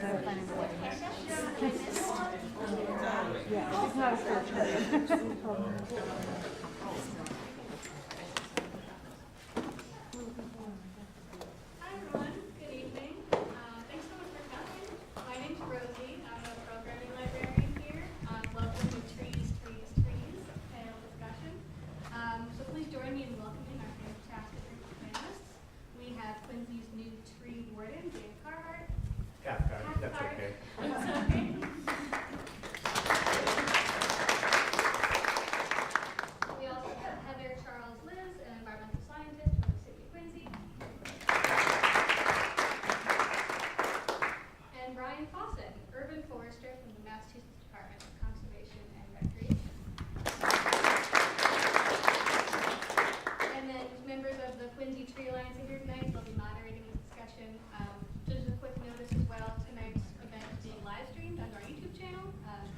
Yeah, it's not a fair trade. Hi everyone, good evening. Thanks so much for coming. My name's Rosie. I'm a programming librarian here. Welcome to Trees, panel discussion. So please join me in welcoming our fantastic group of panelists. We have Quincy's new Tree Warden, Dan Cathcart. Cathcart, that's okay. That's okay. We also have Heather Charles Lis, an environmental scientist from the City of Quincy. And Ryan Fawcett, urban forester from the Massachusetts Department of Conservation and Recreation. And then members of the Quincy Tree Alliance are here tonight. They'll be moderating this discussion. Just a quick notice as well, tonight's event is being live streamed on our YouTube channel.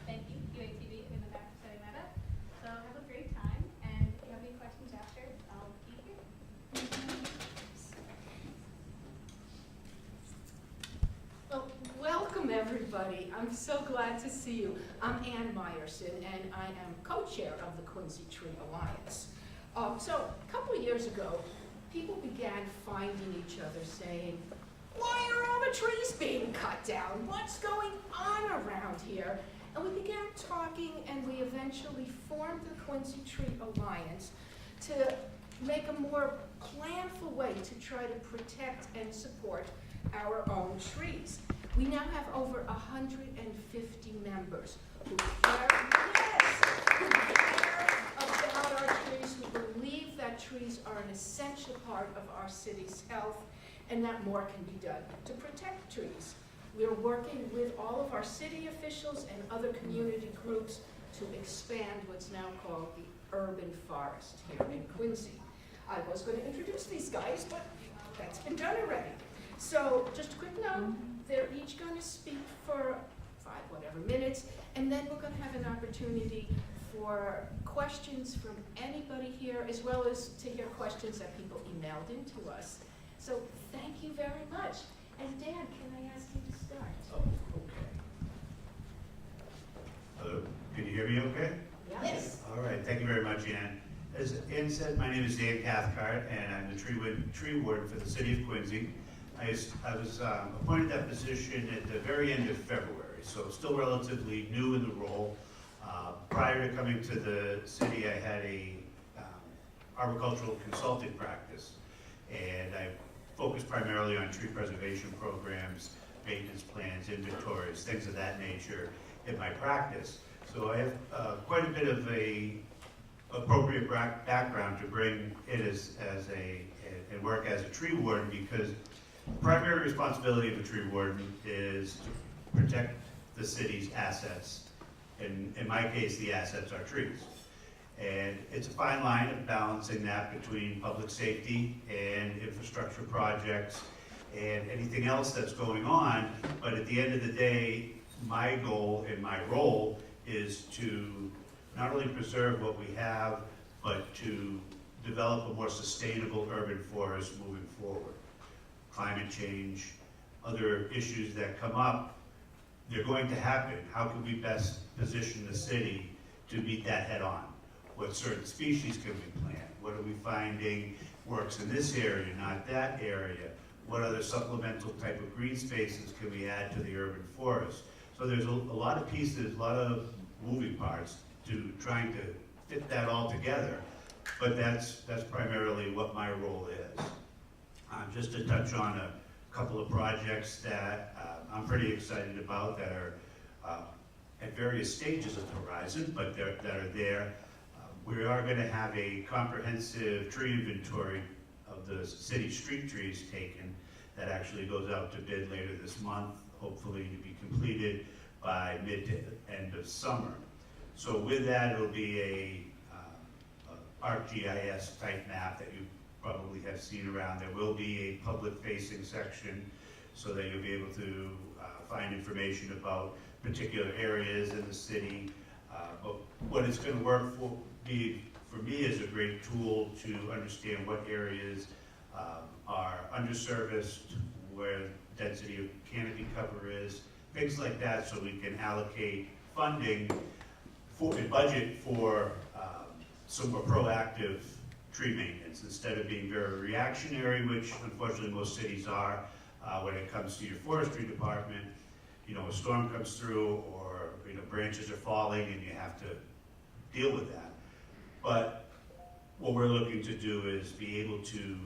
Thank you, QATV, in the back for setting that up. So have a great time, and if you have any questions after, I'll be here. Well, welcome everybody. I'm so glad to see you. I'm Ann Meyerson, and I am co-chair of the Quincy Tree Alliance. So a couple of years ago, people began finding each other saying, "Why are all the trees being cut down? What's going on around here?" And we began talking, and we eventually formed the Quincy Tree Alliance to make a more planful way to try to protect and support our own trees. We now have over 150 members who care, who care about our trees, who believe that trees are an essential part of our city's health, and that more can be done to protect trees. We're working with all of our city officials and other community groups to expand what's now called the urban forest here in Quincy. I was going to introduce these guys, but that's been done already. So just a quick note, they're each going to speak for 5 minutes, and then we're going to have an opportunity for questions from anybody here, as well as to hear questions that people emailed into us. So thank you very much. And Dan, can I ask you to start? Oh, okay. Hello, can you hear me okay? Yes. All right, thank you very much, Ann. As Ann said, my name is Dan Cathcart, and I'm the Tree Warden for the City of Quincy. I was appointed that position at the very end of February, so still relatively new in the role. Prior to coming to the city, I had a arboricultural consulting practice, and I focused primarily on tree preservation programs, maintenance plans, inventories, things of that nature in my practice. So I have quite a bit of a appropriate background to bring it and work as a tree warden, because the primary responsibility of a tree warden is to protect the city's assets. And in my case, the assets are trees. And it's a fine line of balancing that between public safety and infrastructure projects and anything else that's going on. But at the end of the day, my goal and my role is to not only preserve what we have, but to develop a more sustainable urban forest moving forward. Climate change, other issues that come up, they're going to happen. How can we best position the city to meet that head on? What certain species can we plant? What are we finding works in this area, not that area? What other supplemental type of green spaces can we add to the urban forest? So there's a lot of pieces, a lot of moving parts to trying to fit that all together, but that's primarily what my role is. Just to touch on a couple of projects that I'm pretty excited about that are at various stages of the horizon, but that are there. We are going to have a comprehensive tree inventory of the city street trees taken that actually goes out to bid later this month, hopefully to be completed by mid to end of summer. So with that, it'll be a ArcGIS type map that you probably have seen around. There will be a public-facing section so that you'll be able to find information about particular areas in the city. But what it's going to work for me is a great tool to understand what areas are underserviced, where density of canopy cover is, things like that, so we can allocate funding for, and budget for some more proactive tree maintenance instead of being very reactionary, which unfortunately most cities are when it comes to your forestry department. You know, a storm comes through, or you know, branches are falling and you have to deal with that. But what we're looking to do is be able to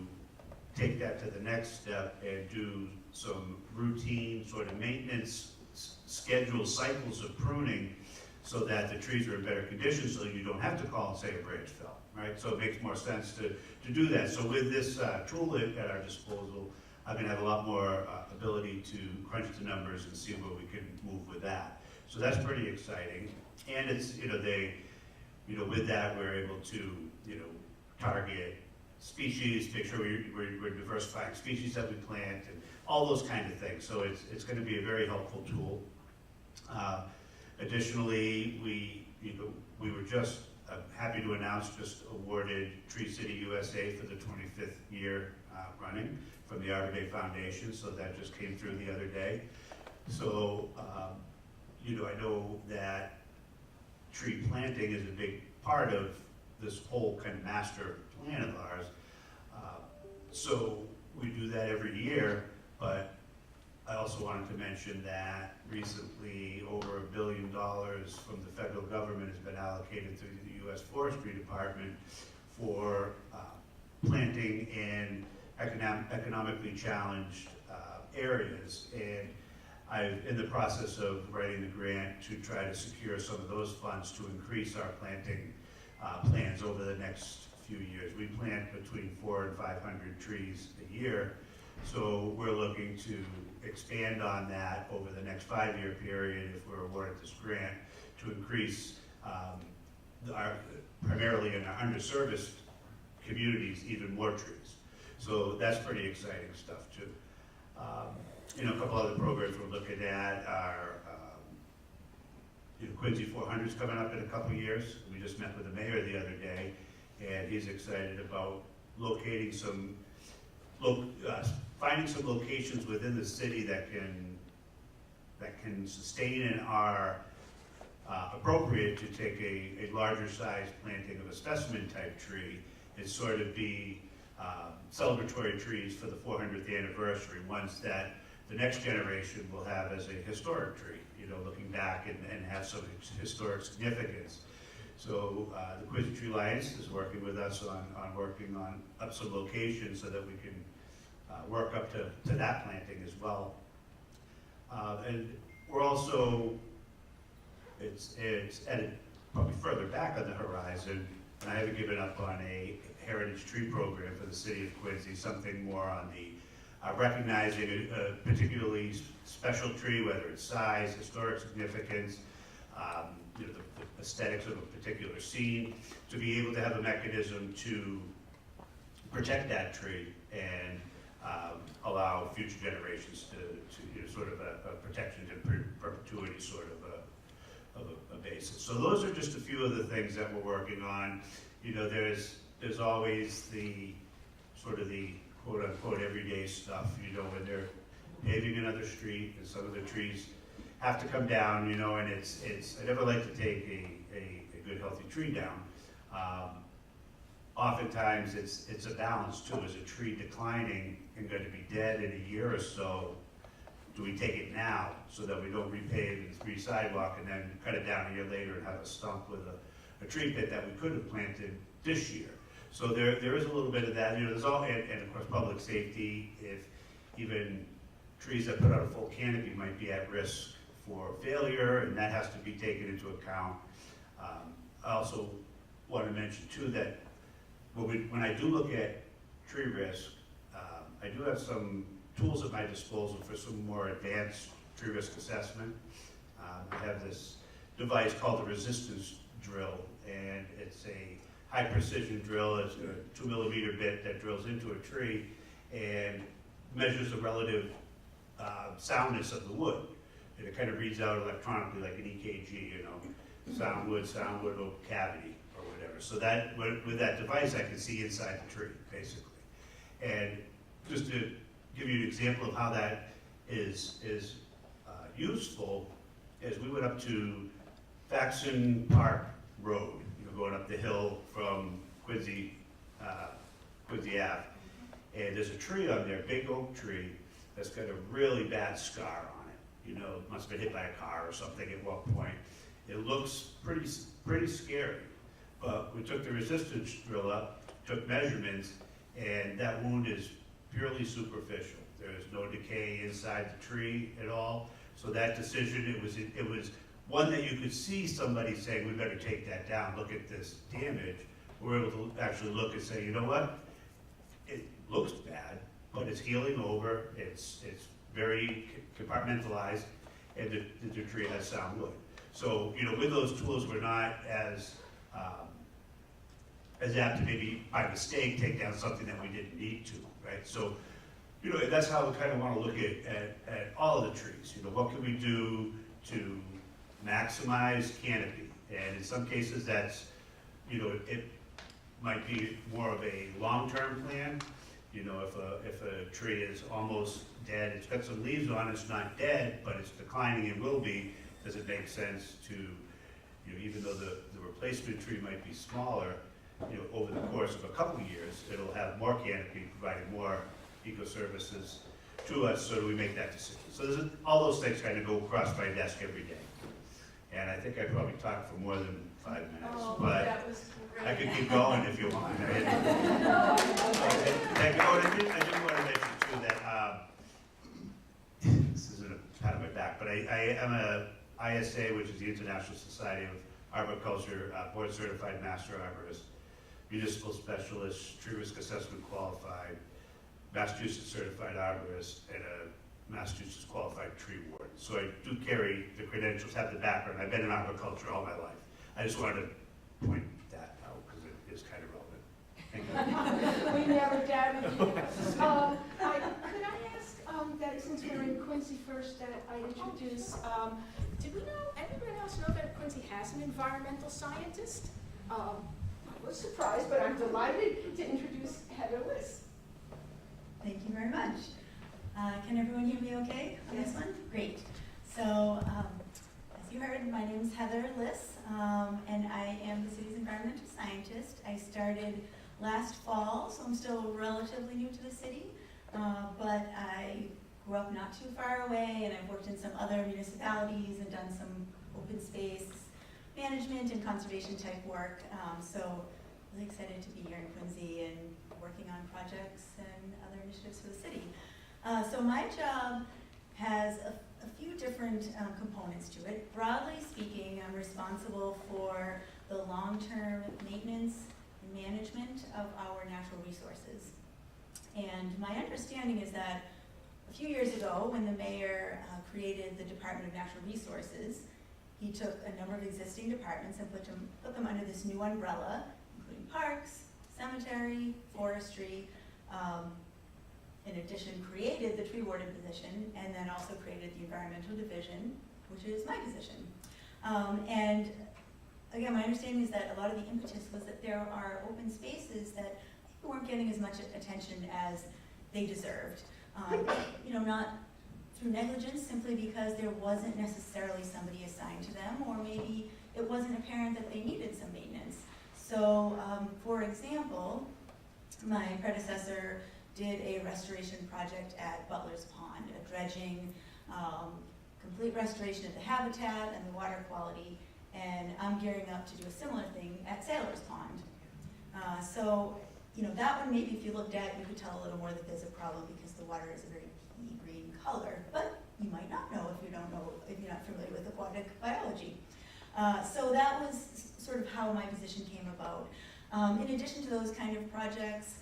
take that to the next step and do some routine sort of maintenance, scheduled cycles of pruning, so that the trees are in better condition, so you don't have to call and say a branch fell, right? So it makes more sense to do that. So with this tool at our disposal, I'm going to have a lot more ability to crunch the numbers and see where we can move with that. So that's pretty exciting. And it's, you know, with that we're able to, you know, target species, make sure we're diversifying species that we plant, and all those kind of things. So it's going to be a very helpful tool. Additionally, we were just happy to announce, just awarded Tree City USA for the 25th year running from the Arbor Day Foundation, so that just came through the other day. So, you know, I know that tree planting is a big part of this whole kind of master plan of ours. So we do that every year, but I also wanted to mention that recently over $1 billion from the federal government has been allocated through the U.S. Forestry Department for planting in economically challenged areas. And I'm in the process of writing the grant to try to secure some of those funds to increase our planting plans over the next few years. We plant between 400 and 500 trees a year. So we're looking to expand on that over the next 5-year period if we're awarded this grant, to increase primarily in our underserviced communities, even more trees. So that's pretty exciting stuff too. You know, a couple other programs we're looking at are you know, Quincy 400 is coming up in a couple years. We just met with the mayor the other day, and he's excited about locating some finding some locations within the city that can sustain and are appropriate to take a larger size planting of a specimen type tree and sort of be celebratory trees for the 400th anniversary, ones that the next generation will have as a historic tree, you know, looking back and have some historic significance. So the Quincy Tree Alliance is working with us on working on up some locations so that we can work up to that planting as well. And we're also, it's probably further back on the horizon, and I haven't given up on a heritage tree program for the city of Quincy, something more on the recognizing a particularly special tree, whether it's size, historic significance, you know, the aesthetics of a particular scene, to be able to have a mechanism to protect that tree and allow future generations to you know, sort of a protection to perpetuity sort of a basis. So those are just a few of the things that we're working on. You know, there's always the sort of the quote unquote everyday stuff, you know, when they're paving another street and some of the trees have to come down, you know, and it's I never like to take a good healthy tree down. Oftentimes it's a balance too. Is a tree declining and going to be dead in a year or so? Do we take it now so that we don't repave and re-sidewalk and then cut it down a year later and have a stump with a tree pit that we could have planted this year? So there is a little bit of that. You know, there's all, and of course public safety. If even trees that put out a full canopy might be at risk for failure, and that has to be taken into account. I also want to mention too that when I do look at tree risk, I do have some tools at my disposal for some more advanced tree risk assessment. I have this device called the resistance drill, and it's a high precision drill. It's a 2-millimeter bit that drills into a tree and measures the relative soundness of the wood. And it kind of reads out electronically like an EKG, you know, sound wood, no cavity or whatever. So that with that device, I can see inside the tree basically. And just to give you an example of how that is useful, is we went up to Faxon Park Road, going up the hill from Quincy Ave. And there's a tree on there, big oak tree, that's got a really bad scar on it. It must have been hit by a car or something at one point. It looks pretty scary. But we took the resistance drill up, took measurements, and that wound is purely superficial. There's no decay inside the tree at all. So that decision, it was one that you could see somebody saying, we better take that down, look at this damage. We're able to actually look and say, you know what? It looks bad, but it's healing over, it's very compartmentalized, and the tree has sound wood. So, with those tools, we're not as apt to maybe by mistake take down something that we didn't need to, right? So, that's how we kind of want to look at all of the trees. What can we do to maximize canopy? And in some cases, that's, it might be more of a long-term plan. If a tree is almost dead, it's got some leaves on it, it's not dead, but it's declining and will be, does it make sense to, even though the replacement tree might be smaller, over the course of a couple of years, it'll have more canopy, providing more eco-services to us, so do we make that decision? So all those things kind of go across my desk every day. And I think I probably talked for more than 5 minutes, but that was great. I could keep going if you want. I do want to mention too that, this isn't a pat on my back, but I am a ISA, which is the International Society of Arboriculture, board certified master arborist, municipal specialist, tree risk assessment qualified, Massachusetts certified arborist, and a Massachusetts qualified tree warden. So I do carry the credentials, have the background. I've been in arboriculture all my life. I just wanted to point that out because it is kind of relevant. Thank you. We never doubted you. Could I ask that since we're in Quincy first, that I introduce, did we know, anyone else know that Quincy has an environmental scientist? I was surprised, but I'm delighted to introduce Heather Lis. Thank you very much. Can everyone hear me okay on this one? Great. So, as you heard, my name is Heather Lis, and I am the city's environmental scientist. I started last fall, so I'm still relatively new to the city, but I grew up not too far away, and I've worked in some other municipalities and done some open space management and conservation type work. So, really excited to be here in Quincy and working on projects and other initiatives for the city. So my job has a few different components to it. Broadly speaking, I'm responsible for the long-term maintenance and management of our natural resources. And my understanding is that a few years ago, when the mayor created the Department of Natural Resources, he took a number of existing departments and put them under this new umbrella, including parks, cemetery, forestry, in addition created the tree warden position, and then also created the environmental division, which is my position. And again, my understanding is that a lot of the impetus was that there are open spaces that people weren't getting as much attention as they deserved. Not through negligence, simply because there wasn't necessarily somebody assigned to them, or maybe it wasn't apparent that they needed some maintenance. So, for example, my predecessor did a restoration project at Butler's Pond, a dredging, complete restoration of the habitat and the water quality, and I'm gearing up to do a similar thing at Sailor's Pond. That one maybe if you looked at, you could tell a little more that there's a problem because the water is a very pea green color, but you might not know if you're not familiar with aquatic biology. So that was sort of how my position came about. In addition to those kind of projects,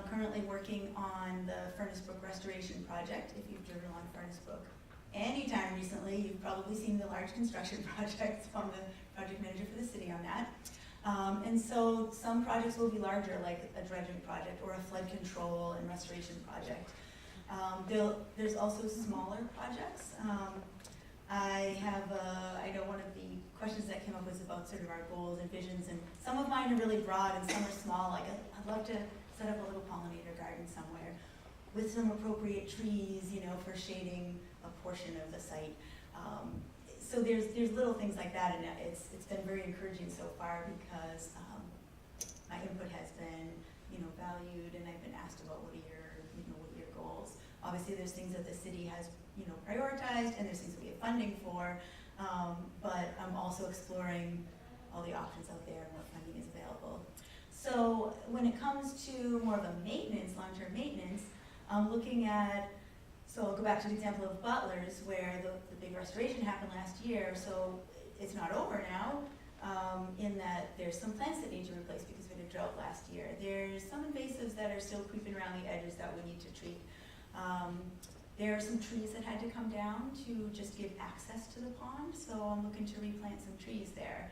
currently working on the Furnace Brook Restoration Project. If you've driven along Furnace Brook anytime recently, you've probably seen the large construction projects. I'm the project manager for the city on that. And so some projects will be larger, like a dredging project or a flood control and restoration project. There's also smaller projects. I know one of the questions that came up was about sort of our goals and visions, and some of mine are really broad and some are small. Like I'd love to set up a little pollinator garden somewhere. with some appropriate trees, you know, for shading a portion of the site. So there's little things like that, and it's been very encouraging so far because my input has been, you know, valued, and I've been asked about what are your goals. Obviously, there's things that the city has, you know, prioritized, and there's things that we have funding for, but I'm also exploring all the options out there and what funding is available. So when it comes to more of a maintenance, long-term maintenance, I'm looking at, so I'll go back to the example of Butler's where the big restoration happened last year, so it's not over now, in that there's some plants that need to replace because we had a drought last year. There's some invasives that are still creeping around the edges that we need to treat. There are some trees that had to come down to just give access to the pond, so I'm looking to replant some trees there.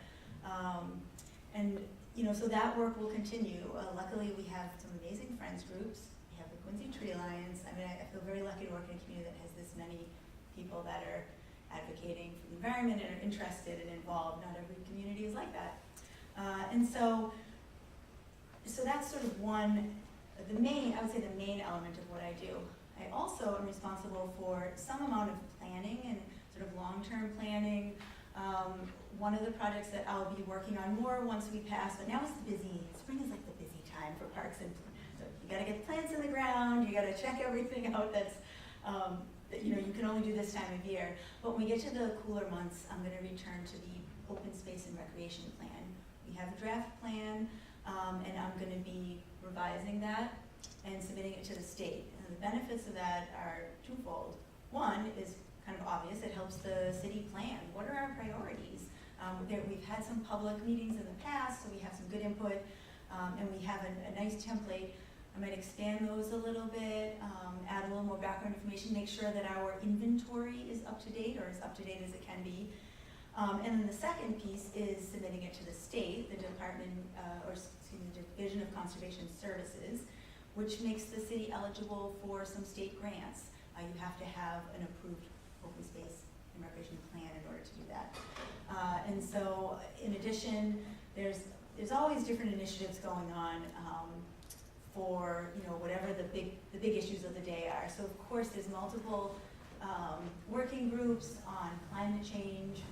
And you know, so that work will continue. Luckily, we have some amazing friends groups. We have the Quincy Tree Alliance. I mean, I feel very lucky to work in a community that has this many people that are advocating for the environment and are interested and involved. Not every community is like that. And so that's sort of I would say the main element of what I do. I also am responsible for some amount of planning and sort of long-term planning. One of the projects that I'll be working on more once we pass, but now is spring is like the busy time for parks, and so you gotta get the plants in the ground, you gotta check everything out that you know, you can only do this time of year. But when we get to the cooler months, I'm gonna return to the open space and recreation plan. We have a draft plan, and I'm gonna be revising that and submitting it to the state. And the benefits of that are twofold. One is kind of obvious, it helps the city plan. What are our priorities? We've had some public meetings in the past, so we have some good input, and we have a nice template. I might expand those a little bit, add a little more background information, make sure that our inventory is up to date, or as up to date as it can be. And then the second piece is submitting it to the state, the Division of Conservation Services, which makes the city eligible for some state grants. You have to have an approved open space and recreation plan in order to do that. And so, in addition, there's always different initiatives going on for, you know, whatever the big issues of the day are. So of course, there's multiple working groups on climate change,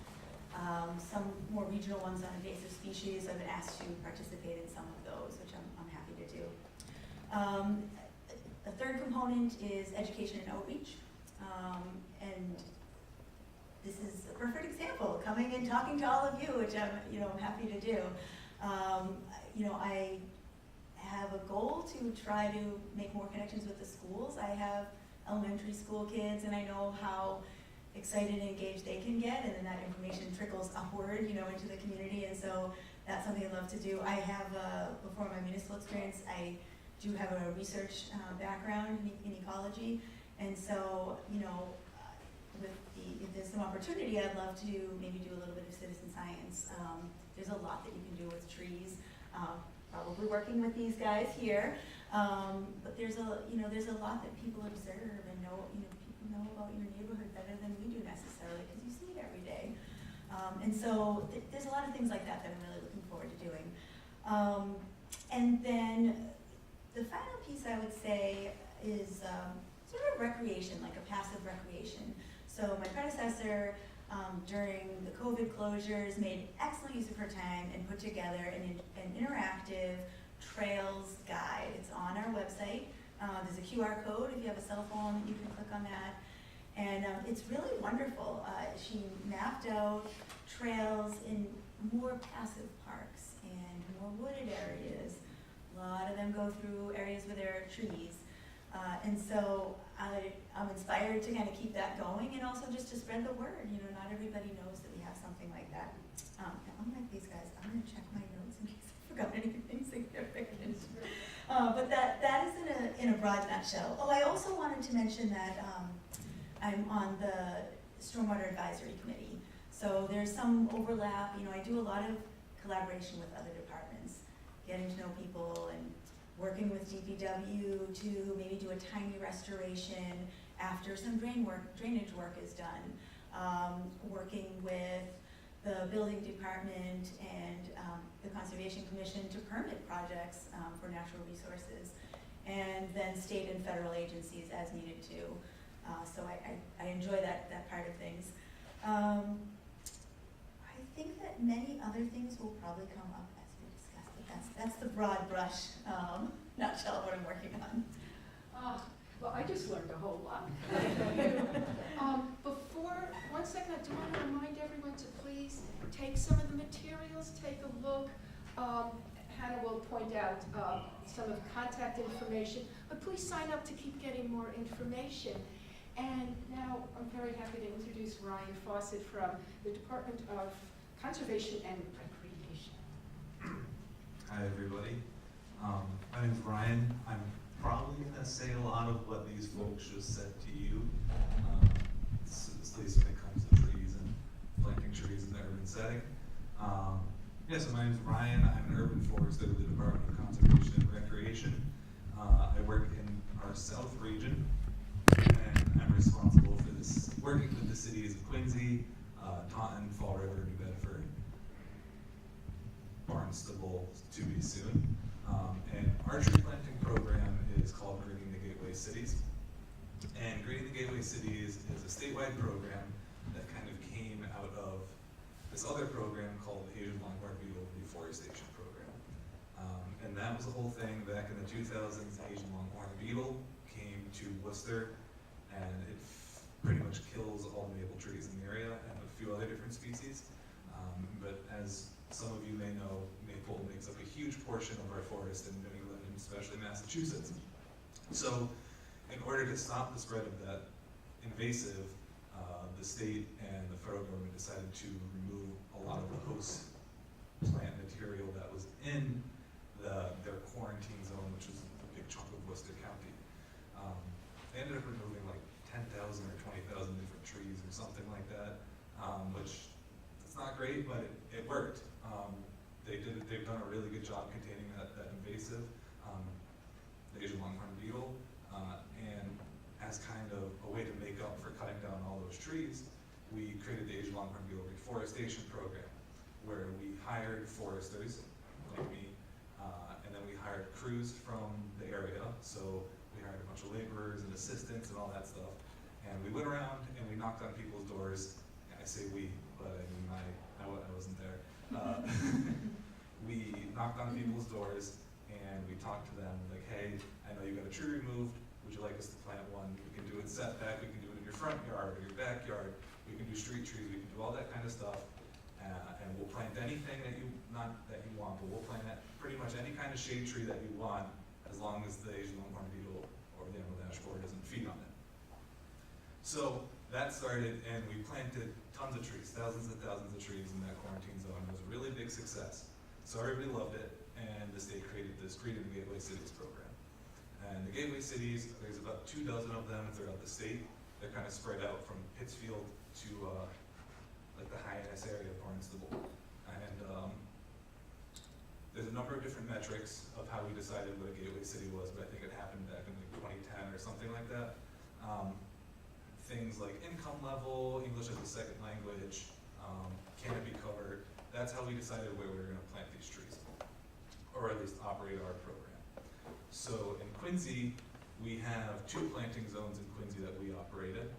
some more regional ones on invasive species. I've been asked to participate in some of those, which I'm happy to do. The third component is education and outreach, and this is a perfect example, coming and talking to all of you, which I'm happy to do. You know, I have a goal to try to make more connections with the schools. I have elementary school kids, and I know how excited and engaged they can get, and then that information trickles upward, you know, into the community, and so that's something I love to do. I have, before my municipal experience, I do have a research background in ecology, and so, you know, if there's some opportunity, I'd love to maybe do a little bit of citizen science. There's a lot that you can do with trees, probably working with these guys here, but there's a lot that people observe and know, you know, people know about your neighborhood better than we do necessarily, because you see it every day. And so there's a lot of things like that that I'm really looking forward to doing. And then the final piece I would say is sort of recreation, like a passive recreation. So my predecessor, during the COVID closures, made excellent use of her time and put together an interactive trails guide. It's on our website. There's a QR code if you have a cell phone, you can click on that. And it's really wonderful. She mapped out trails in more passive parks and more wooded areas. A lot of them go through areas where there are trees. And so I'm inspired to kind of keep that going, and also just to spread the word. You know, not everybody knows that we have something like that. And unlike these guys, I'm going to check my notes in case I forgot anything significant. But that is in a broad nutshell. Oh, I also wanted to mention that I'm on the Stormwater Advisory Committee. So there's some overlap. You know, I do a lot of collaboration with other departments, getting to know people and working with DPW to maybe do a tiny restoration after some drainage work is done. Working with the building department and the Conservation Commission to permit projects for natural resources. and then state and federal agencies as needed too. So I enjoy that part of things. I think that many other things will probably come up as we discuss, but that's the broad brush nutshell of what I'm working on. Well, I just learned a whole lot. Before, 1 second, I do want to remind everyone to please take some of the materials, take a look. Hannah will point out some of the contact information, but please sign up to keep getting more information. And now I'm very happy to introduce Ryan Fawcett from the Department of Conservation and Recreation. Hi, everybody. My name's Ryan. I'm probably going to say a lot of what these folks just said to you, at least when it comes to trees and planting trees in the urban setting. So my name's Ryan. I'm an urban forester with the Department of Conservation and Recreation. I work in our south region, and I'm responsible for this, working with the cities of Quincy, Taunton, Fall River, New Bedford, Barnstable to be soon. And our tree planting program is called Greening the Gateway Cities. And Greening the Gateway Cities is a statewide program that kind of came out of this other program called the Asian Longhorn Beetle Reforestation Program. And that was the whole thing back in the 2000s. The Asian Longhorn Beetle came to Worcester, and it pretty much kills all the maple trees in the area and a few other different species. But as some of you may know, maple makes up a huge portion of our forest in New England, and especially Massachusetts. So in order to stop the spread of that invasive, the state and the federal government decided to remove a lot of the host plant material that was in their quarantine zone, which was a big chunk of Worcester County. They ended up removing like 10,000 or 20,000 different trees or something like that, which it's not great, but it worked. They've done a really good job containing that invasive, the Asian Longhorn Beetle, and as kind of a way to make up for cutting down all those trees, we created the Asian Longhorn Beetle Reforestation Program, where we hired foresters like me, and then we hired crews from the area. So we hired a bunch of laborers and assistants and all that stuff, and we went around and we knocked on people's doors. I say we, but I mean I wasn't there. We knocked on people's doors and we talked to them like, hey, I know you got a tree removed. Would you like us to plant one? We can do it setback. We can do it in your front yard or your backyard. We can do street trees. We can do all that kind of stuff. And we'll plant anything that you want, but we'll plant pretty much any kind of shade tree that you want, as long as the Asian Longhorn Beetle or the emerald ash borer doesn't feed on it. So that started, and we planted tons of trees, thousands and thousands of trees in that quarantine zone. It was a really big success. So everybody loved it, and the state created this Greening the Gateway Cities program. And the Gateway Cities, there's about 24 of them throughout the state. They're kind of spread out from Pittsfield to like the Hyannis area of Barnstable. And there's a number of different metrics of how we decided what a gateway city was, but I think it happened back in like 2010 or something like that. Things like income level, English as a second language, canopy cover. That's how we decided where we were going to plant these trees, or at least operate our program. So in Quincy, we have 2 planting zones in Quincy that we operated.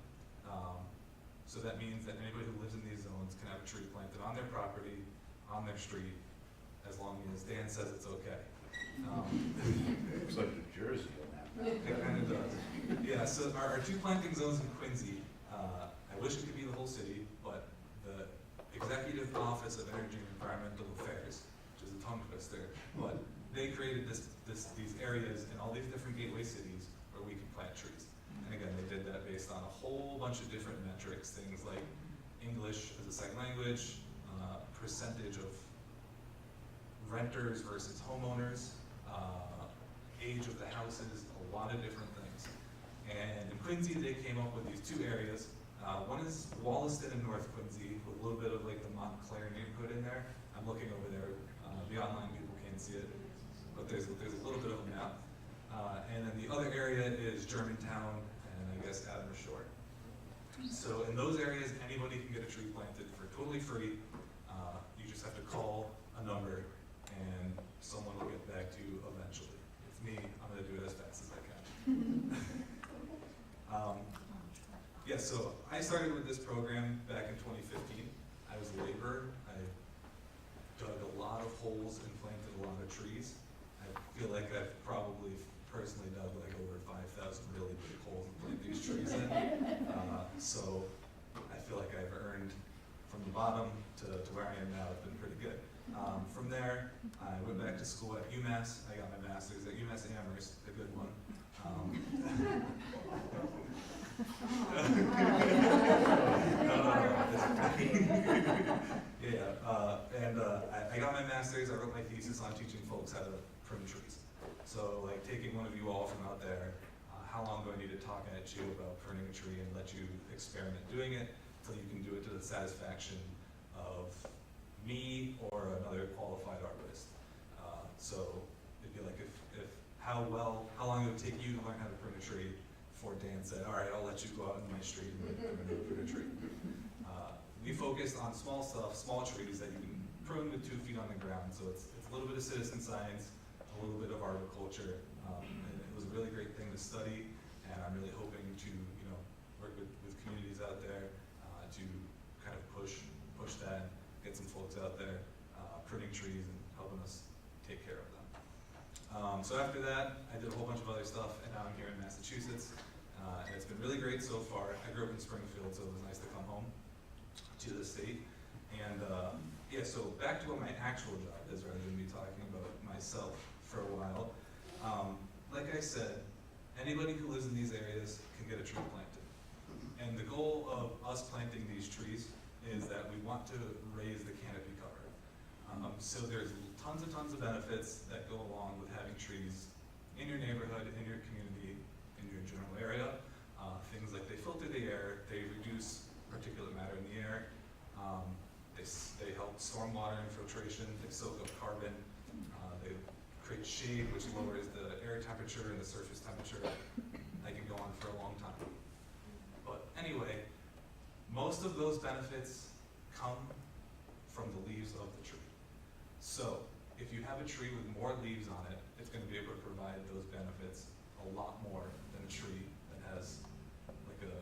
So that means that anybody who lives in these zones can have a tree planted on their property, on their street, as long as Dan says it's okay. Looks like New Jersey on that. It kind of does. Yeah, so our 2 planting zones in Quincy, I wish it could be the whole city, but the Executive Office of Energy and Environmental Affairs, which is a tongue twister, but they created these areas in all these different gateway cities where we can plant trees. And again, they did that based on a whole bunch of different metrics, things like English as a second language, percentage of renters versus homeowners, age of the houses, a lot of different things. And in Quincy, they came up with these 2 areas. One is Wollaston and North Quincy, with a little bit of like the Montclair neighborhood in there. I'm looking over there. The online people can't see it, but there's a little bit of a map. And then the other area is Germantown and I guess Adams Shore. So in those areas, anybody can get a tree planted for totally free. You just have to call a number and someone will get back to you eventually. It's me, I'm gonna do it as fast as I can. Yeah, so I started with this program back in 2015. I was a laborer. I dug a lot of holes and planted a lot of trees. I feel like I've probably personally dug like over 5,000 really big holes and planted these trees in. So I feel like I've earned from the bottom to where I am now. It's been pretty good. From there, I went back to school at UMass. I got my master's at UMass Amherst, the good one. I got my master's. I wrote my thesis on teaching folks how to prune trees. So, like, taking one of you all from out there, how long do I need to talk at you about pruning a tree and let you experiment doing it until you can do it to the satisfaction of me or another qualified arborist. So it'd be like if how long it would take you to learn how to prune a tree before Dan said, all right, I'll let you go out in my street and prune a tree. We focused on small stuff, small trees that you can prune with 2 feet on the ground. So it's a little bit of citizen science, a little bit of arboriculture. And it was a really great thing to study, and I'm really hoping to work with communities out there to kind of push that, get some folks out there pruning trees and helping us take care of them. So after that, I did a whole bunch of other stuff, and now I'm here in Massachusetts. And it's been really great so far. I grew up in Springfield, so it was nice to come home to the state. And yeah, so back to what my actual job is, rather than me talking about myself for a while. Like I said, anybody who lives in these areas can get a tree planted. And the goal of us planting these trees is that we want to raise the canopy cover. So there's tons of benefits that go along with having trees in your neighborhood, in your community, in your general area. Things like they filter the air, they reduce particulate matter in the air, they help stormwater infiltration, they soak up carbon, they create shade which lowers the air temperature and the surface temperature. I can go on for a long time. But anyway, most of those benefits come from the leaves of the tree. So if you have a tree with more leaves on it, it's going to be able to provide those benefits a lot more than a tree that has like a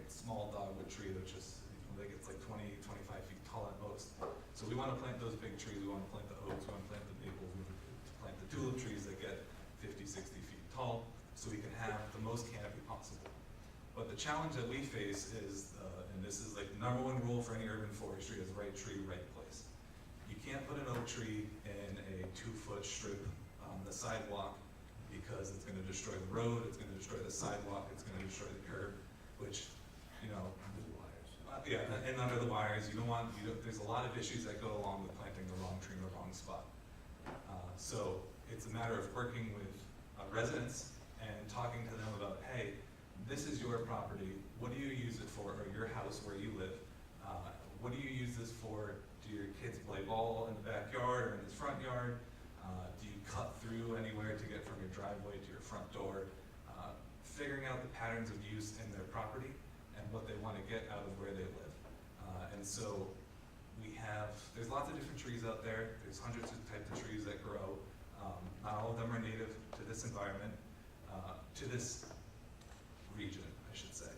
small dogwood tree that just it's like 20, 25 feet tall at most. So we want to plant those big trees. We want to plant the oaks. We want to plant the maples. We want to plant the tulip trees that get 50, 60 feet tall, so we can have the most canopy possible. But the challenge that we face is, and this is like the #1 rule for any urban forestry, is right tree, right place. You can't put an oak tree in a 2-foot strip on the sidewalk because it's going to destroy the road, it's going to destroy the sidewalk, it's going to destroy the curb, which, yeah, and under the wires, there's a lot of issues that go along with planting the wrong tree in the wrong spot. So it's a matter of working with residents and talking to them about, hey, this is your property, what do you use it for, or your house where you live? What do you use this for? Do your kids play ball in the backyard or in the front yard? Do you cut through anywhere to get from your driveway to your front door? Figuring out the patterns of use in their property and what they want to get out of where they live. And so there's lots of different trees out there. There's hundreds of types of trees that grow. Not all of them are native to this environment, to this region, I should say.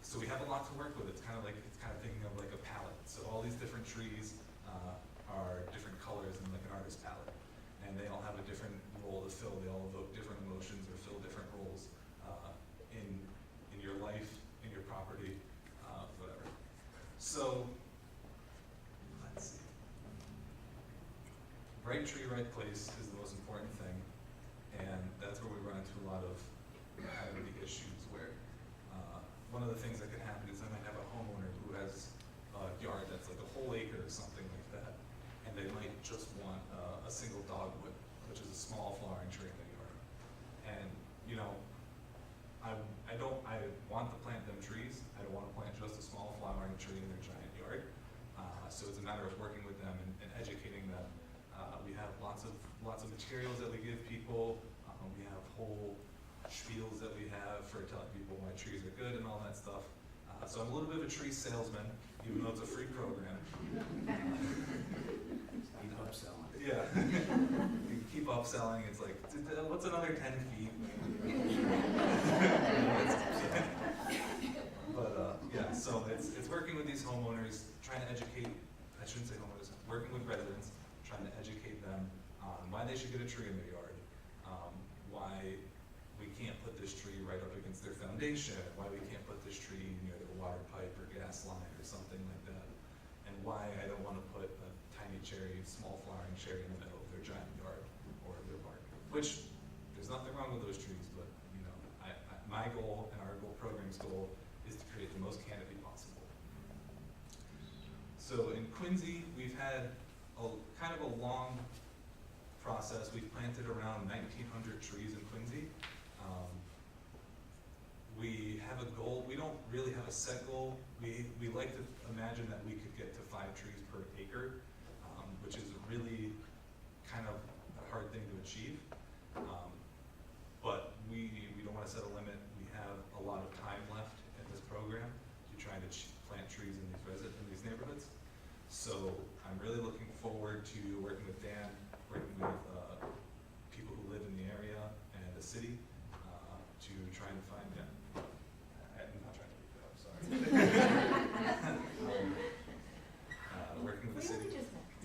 So we have a lot to work with. It's kind of thinking of like a palette. So all these different trees are different colors in like an artist palette, and they all have a different role to fill. They all evoke different emotions or fill different roles in your life, in your property, whatever. So let's see. Right tree, right place is the most important thing, and that's where we run into a lot of the issues where one of the things that could happen is I might have a homeowner who has a yard that's like a whole acre or something like that, and they might just want a single dogwood, which is a small flowering tree in their yard. And I want to plant them trees. I don't want to plant just a small flowering tree in their giant yard. So it's a matter of working with them and educating them. We have lots of materials that we give people. We have whole spiels that we have for telling people why trees are good and all that stuff. So I'm a little bit of a tree salesman, even though it's a free program. Keep upselling. Yeah. You keep upselling, it's like, what's another 10 feet? But yeah, so it's working with these homeowners, trying to educate, I shouldn't say homeowners, working with residents, trying to educate them on why they should get a tree in their yard, why we can't put this tree right up against their foundation, why we can't put this tree near their water pipe or gas line or something like that, and why I don't want to put a tiny cherry, small flowering cherry in the middle of their giant yard or their park. Which, there's nothing wrong with those trees, but you know, my goal and our program's goal is to create the most canopy possible. So in Quincy, we've had kind of a long process. We've planted around 1,900 trees in Quincy. We have a goal. We don't really have a set goal. We like to imagine that we could get to 5 trees per acre, which is really kind of a hard thing to achieve. But we don't want to set a limit. We have a lot of time left in this program to try to plant trees in these neighborhoods. So I'm really looking forward to working with Dan, working with people who live in the area and the city to try and find them. I'm not trying to make that up, sorry. Working with the city.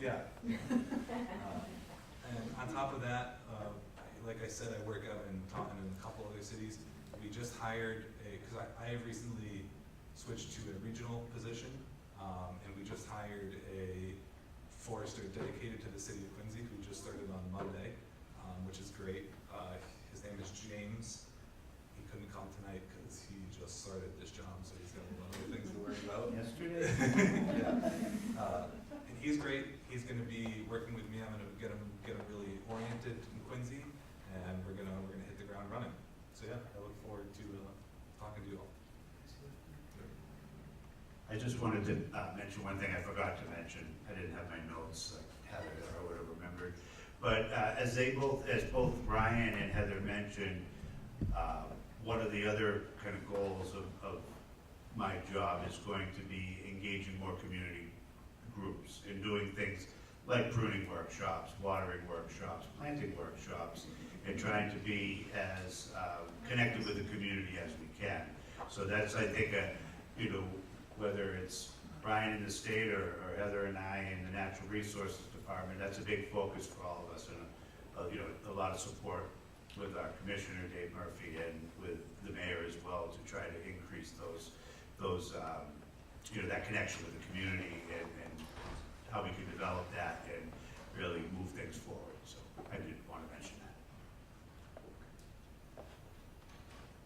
Yeah. And on top of that, like I said, I work out in Taunton and a couple other cities. We just hired because I have recently switched to a regional position, and we just hired a forester dedicated to the city of Quincy who just started on Monday, which is great. His name is James. He couldn't come tonight because he just started this job, so he's got a lot of other things to worry about. Yesterday. Yeah. And he's great. He's going to be working with me. I'm going to get him really oriented in Quincy, and we're gonna hit the ground running. So yeah, I look forward to talking to you all. I just wanted to mention one thing I forgot to mention. I didn't have my notes, like Heather or would have remembered. But as both Ryan and Heather mentioned, one of the other kind of goals of my job is going to be engaging more community groups and doing things like pruning workshops, watering workshops, planting workshops, and trying to be as connected with the community as we can. So that's, I think, whether it's Ryan in the state or Heather and I in the Natural Resources Department, that's a big focus for all of us, and a lot of support with our Commissioner Dave Murphy and with the Mayor as well to try to increase that connection with the community and how we can develop that and really move things forward. So I did want to mention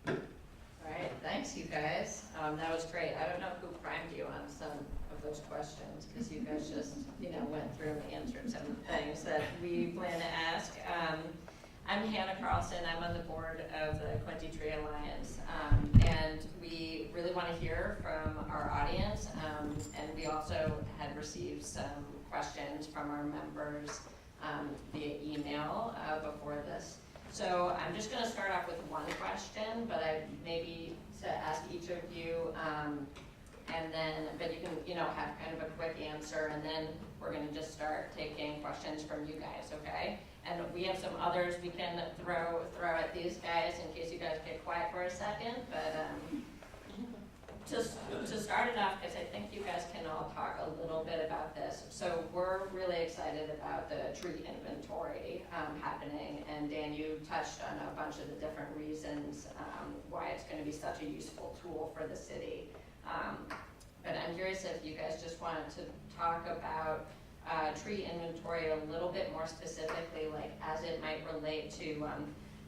that. All right, thanks you guys. That was great. I don't know who primed you on some of those questions because you guys just, went through and answered some of the things that we plan to ask. I'm Hannah Carlson. I'm on the board of the Quincy Tree Alliance, and we really want to hear from our audience. And we also had received some questions from our members via email before this. So I'm just going to start off with one question, but maybe to ask each of you, but you can, have kind of a quick answer, and then we're going to just start taking questions from you guys, okay? And we have some others we can throw at these guys in case you guys get quiet for a second, but to start it off, because I think you guys can all talk a little bit about this. So we're really excited about the tree inventory happening, and Dan, you touched on a bunch of the different reasons why it's going to be such a useful tool for the city. But I'm curious if you guys just wanted to talk about tree inventory a little bit more specifically, like as it might relate to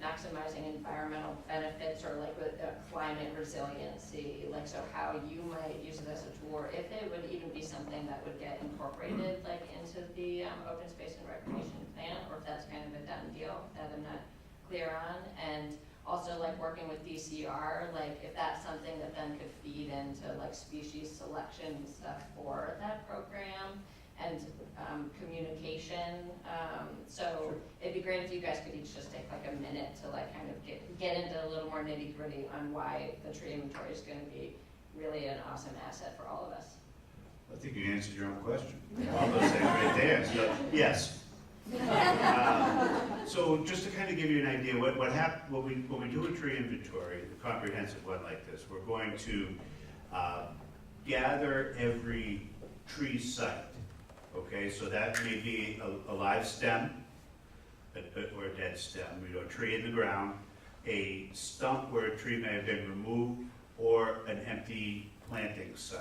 maximizing environmental benefits or like with climate resiliency, like so how you might use it as a tool, or if it would even be something that would get incorporated like into the open space and recreation plan, or if that's kind of a done deal that I'm not clear on. And also like working with DCR, like if that's something that then could feed into like species selection and stuff for that program, and communication. So it'd be great if you guys could each just take like a minute to like kind of get into a little more nitty gritty on why the tree inventory is going to be really an awesome asset for all of us. I think you answered your own question. All those things right there. So, yes. So just to kind of give you an idea, what happens when we do a tree inventory, a comprehensive one like this, we're going to gather every tree site. Okay, so that may be a live stem or a dead stem, a tree in the ground, a stump where a tree may have been removed, or an empty planting site.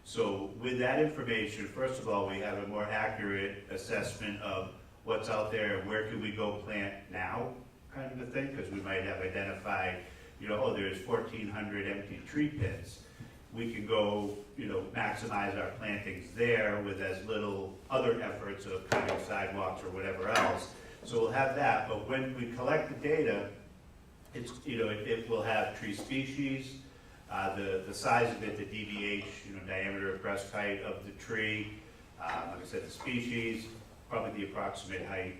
So with that information, first of all, we have a more accurate assessment of what's out there and where can we go plant now, kind of a thing, because we might have identified, oh, there's 1,400 empty tree pits. We can go, maximize our plantings there with as little other efforts of cutting sidewalks or whatever else. So we'll have that, but when we collect the data, it's, it will have tree species, the size of it, the DBH, diameter of breast height of the tree, like I said, the species, probably the approximate height.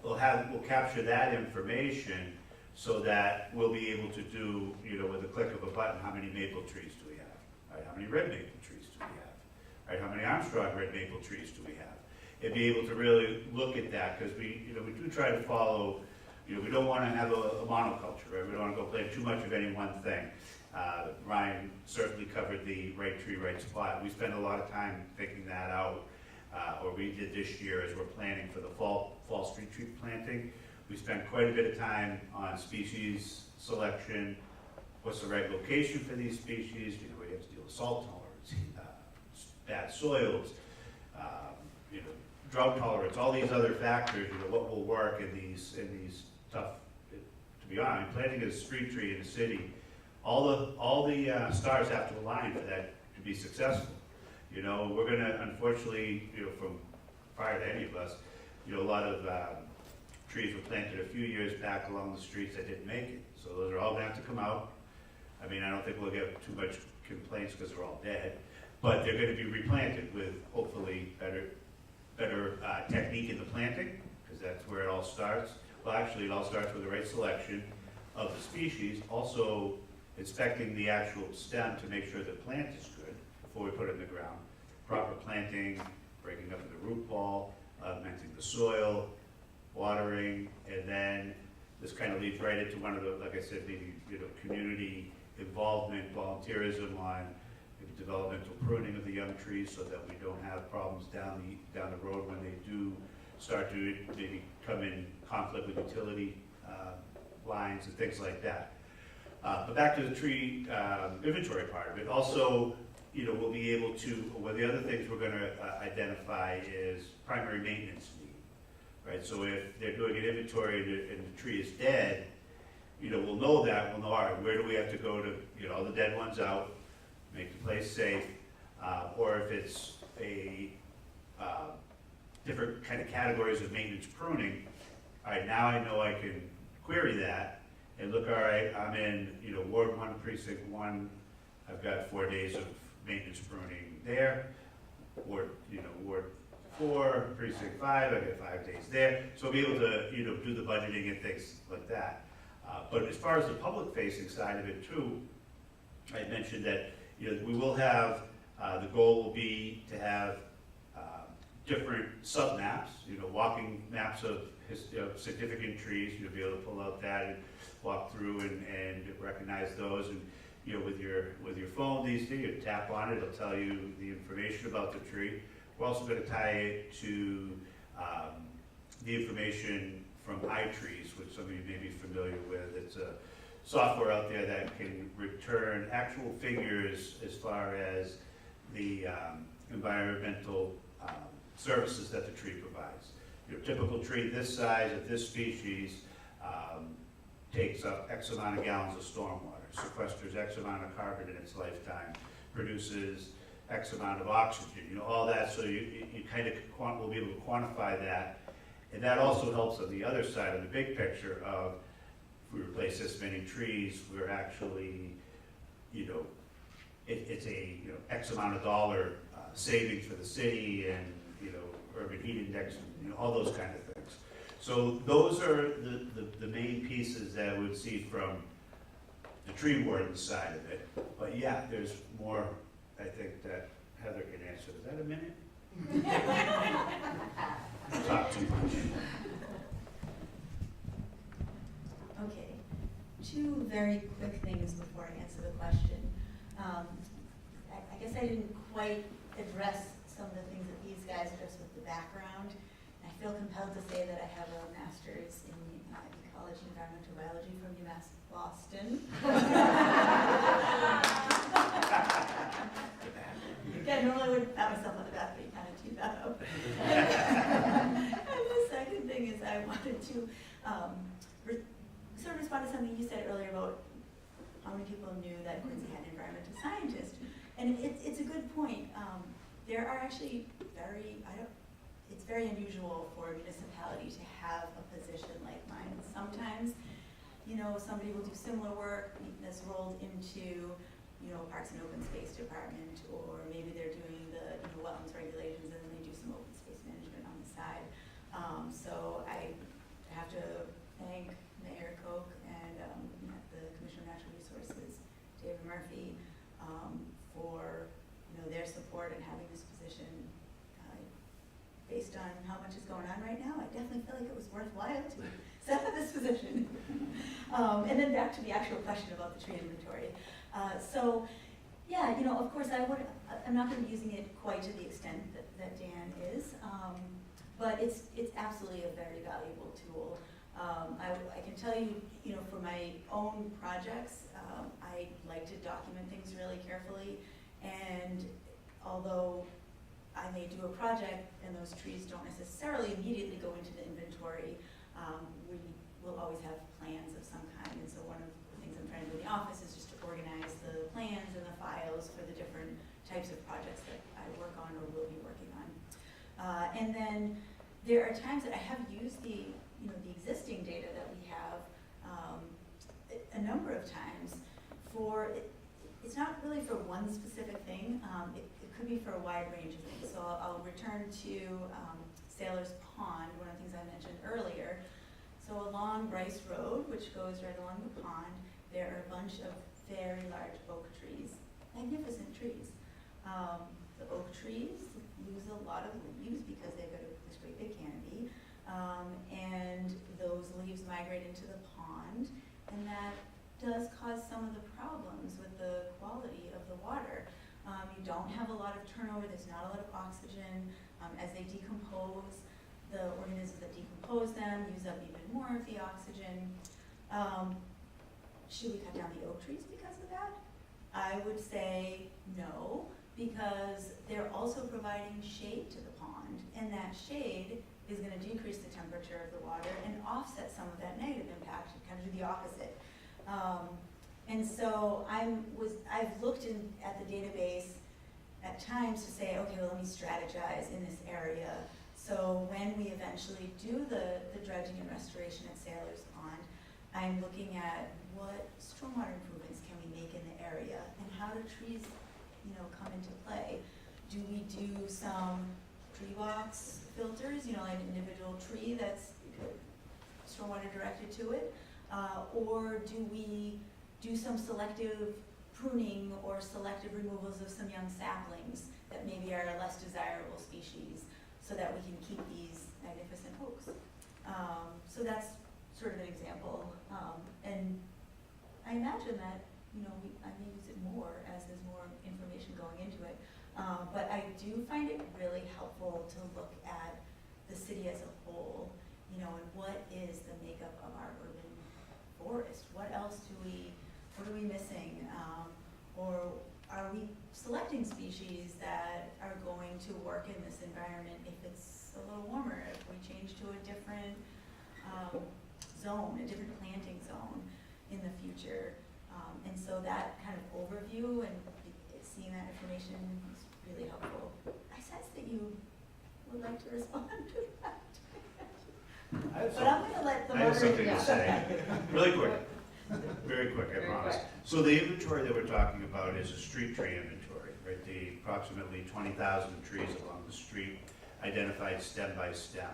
We'll capture that information so that we'll be able to do, with a click of a button, how many maple trees do we have? Right, how many red maple trees do we have? Right, how many Armstrong red maple trees do we have? And be able to really look at that, because we do try to follow, we don't want to have a monoculture, right? We don't want to go plant too much of any one thing. Ryan certainly covered the right tree, right spot. We spend a lot of time thinking that out, or we did this year as we're planning for the fall street tree planting. We spent quite a bit of time on species selection, what's the right location for these species, we have to deal with salt tolerance, bad soils, drought tolerance, all these other factors, what will work in these tough, to be honest, planting a street tree in a city, all the stars have to align for that to be successful. We're gonna, unfortunately, from prior to any of us, a lot of trees were planted a few years back along the streets that didn't make it. So those are all gonna have to come out. I mean, I don't think we'll get too much complaints because they're all dead, but they're gonna be replanted with hopefully better technique in the planting, because that's where it all starts. Well, actually, it all starts with the right selection of the species, also inspecting the actual stem to make sure the plant is good before we put it in the ground. Proper planting, breaking up the root ball, augmenting the soil, watering, and then this kind of leads right into one of the, like I said, maybe community involvement, volunteerism on developmental pruning of the young trees so that we don't have problems down the road when they do start to maybe come in conflict with utility lines and things like that. But back to the tree inventory part of it. Also, we'll be able to, one of the other things we're going to identify is primary maintenance need, right? So if they're doing an inventory and the tree is dead, we'll know that. We'll know, all right, where do we have to go to get all the dead ones out, make the place safe, or if it's a different kind of categories of maintenance pruning, all right, now I know I can query that and look, all right, I'm in, Ward 1, Precinct 1, I've got 4 days of maintenance pruning there. Ward 4, Precinct 5, I've got 5 days there. So I'll be able to, do the budgeting and things like that. But as far as the public-facing side of it too, I mentioned that, we will have, the goal will be to have different sub-maps, walking maps of significant trees, you'll be able to pull out that and walk through and recognize those. And with your phone these days, you tap on it, it'll tell you the information about the tree. We're also going to tie it to the information from iTrees, which some of you may be familiar with. It's a software out there that can return actual figures as far as the environmental services that the tree provides. Your typical tree this size of this species takes up X amount of gallons of stormwater, sequesters X amount of carbon in its lifetime, produces X amount of oxygen, all that, so you kind of will be able to quantify that. And that also helps on the other side of the big picture of, if we replace this many trees, we're actually, it's a X amount of dollar savings for the city and urban heat index, all those kind of things. So those are the main pieces that I would see from the tree warden side of it. But yeah, there's more, I think, that Heather can answer. Is that a minute? Talk too much. Okay, two very quick things before I answer the question. I guess I didn't quite address some of the things that these guys addressed with the background. I feel compelled to say that I have a master's in ecology and environmental biology from UMass Boston. Yeah, normally I wouldn't pat myself on the back, but you kind of teed that up. And the second thing is I wanted to sort of respond to something you said earlier about how many people knew that Quincy had an environmental scientist. And it's a good point. There are actually it's very unusual for a municipality to have a position like mine. Sometimes, somebody will do similar work that's rolled into, Parks and Open Space Department, or maybe they're doing the wetlands regulations and then they do some open space management on the side. So I have to thank Mayor Koch and the Commissioner of Natural Resources, David Murphy, for their support in having this position. Based on how much is going on right now, I definitely feel like it was worthwhile to set up this position. And then back to the actual question about the tree inventory. So, yeah, of course I'm not going to be using it quite to the extent that Dan is, but it's absolutely a very valuable tool. I can tell you, for my own projects, I like to document things really carefully, and although I may do a project and those trees don't necessarily immediately go into the inventory, we will always have plans of some kind. And so one of the things I'm trying to do in the office is just to organize the plans and the files for the different types of projects that I work on or will be working on. And then there are times that I have used the existing data that we have a number of times for, it's not really for one specific thing. It could be for a wide range of things. So I'll return to Sailor's Pond, one of the things I mentioned earlier. So along Rice Road, which goes right along the pond, there are a bunch of very large oak trees, magnificent trees. The oak trees lose a lot of leaves because they've got this great big canopy, and those leaves migrate into the pond, and that does cause some of the problems with the quality of the water. You don't have a lot of turnover, there's not a lot of oxygen. As they decompose, the organisms that decompose them use up even more of the oxygen. Should we cut down the oak trees because of that? I would say no, because they're also providing shade to the pond, and that shade is going to decrease the temperature of the water and offset some of that negative impact, kind of do the opposite. And so I've looked at the database at times to say, okay, well, let me strategize in this area. So when we eventually do the dredging and restoration at Sailor's Pond, I'm looking at what stormwater improvements can we make in the area, and how do trees, come into play? Do we do some tree walks filters, like an individual tree that's stormwater directed to it? Or do we do some selective pruning or selective removals of some young saplings that maybe are a less desirable species, so that we can keep these magnificent oaks? So that's sort of an example. And I imagine that, I may use it more as there's more information going into it. But I do find it really helpful to look at the city as a whole, and what is the makeup of our urban forest? What else what are we missing? Or are we selecting species that are going to work in this environment if it's a little warmer, if we change to a different zone, a different planting zone in the future? And so that kind of overview and seeing that information is really helpful. I sense that you would like to respond to that. But I'm going to let the I have something moderator. to say, really quick, very quick, I Very promise. quick. So the inventory that we're talking about is a street tree inventory, right? The approximately 20,000 trees along the street, identified stem by stem.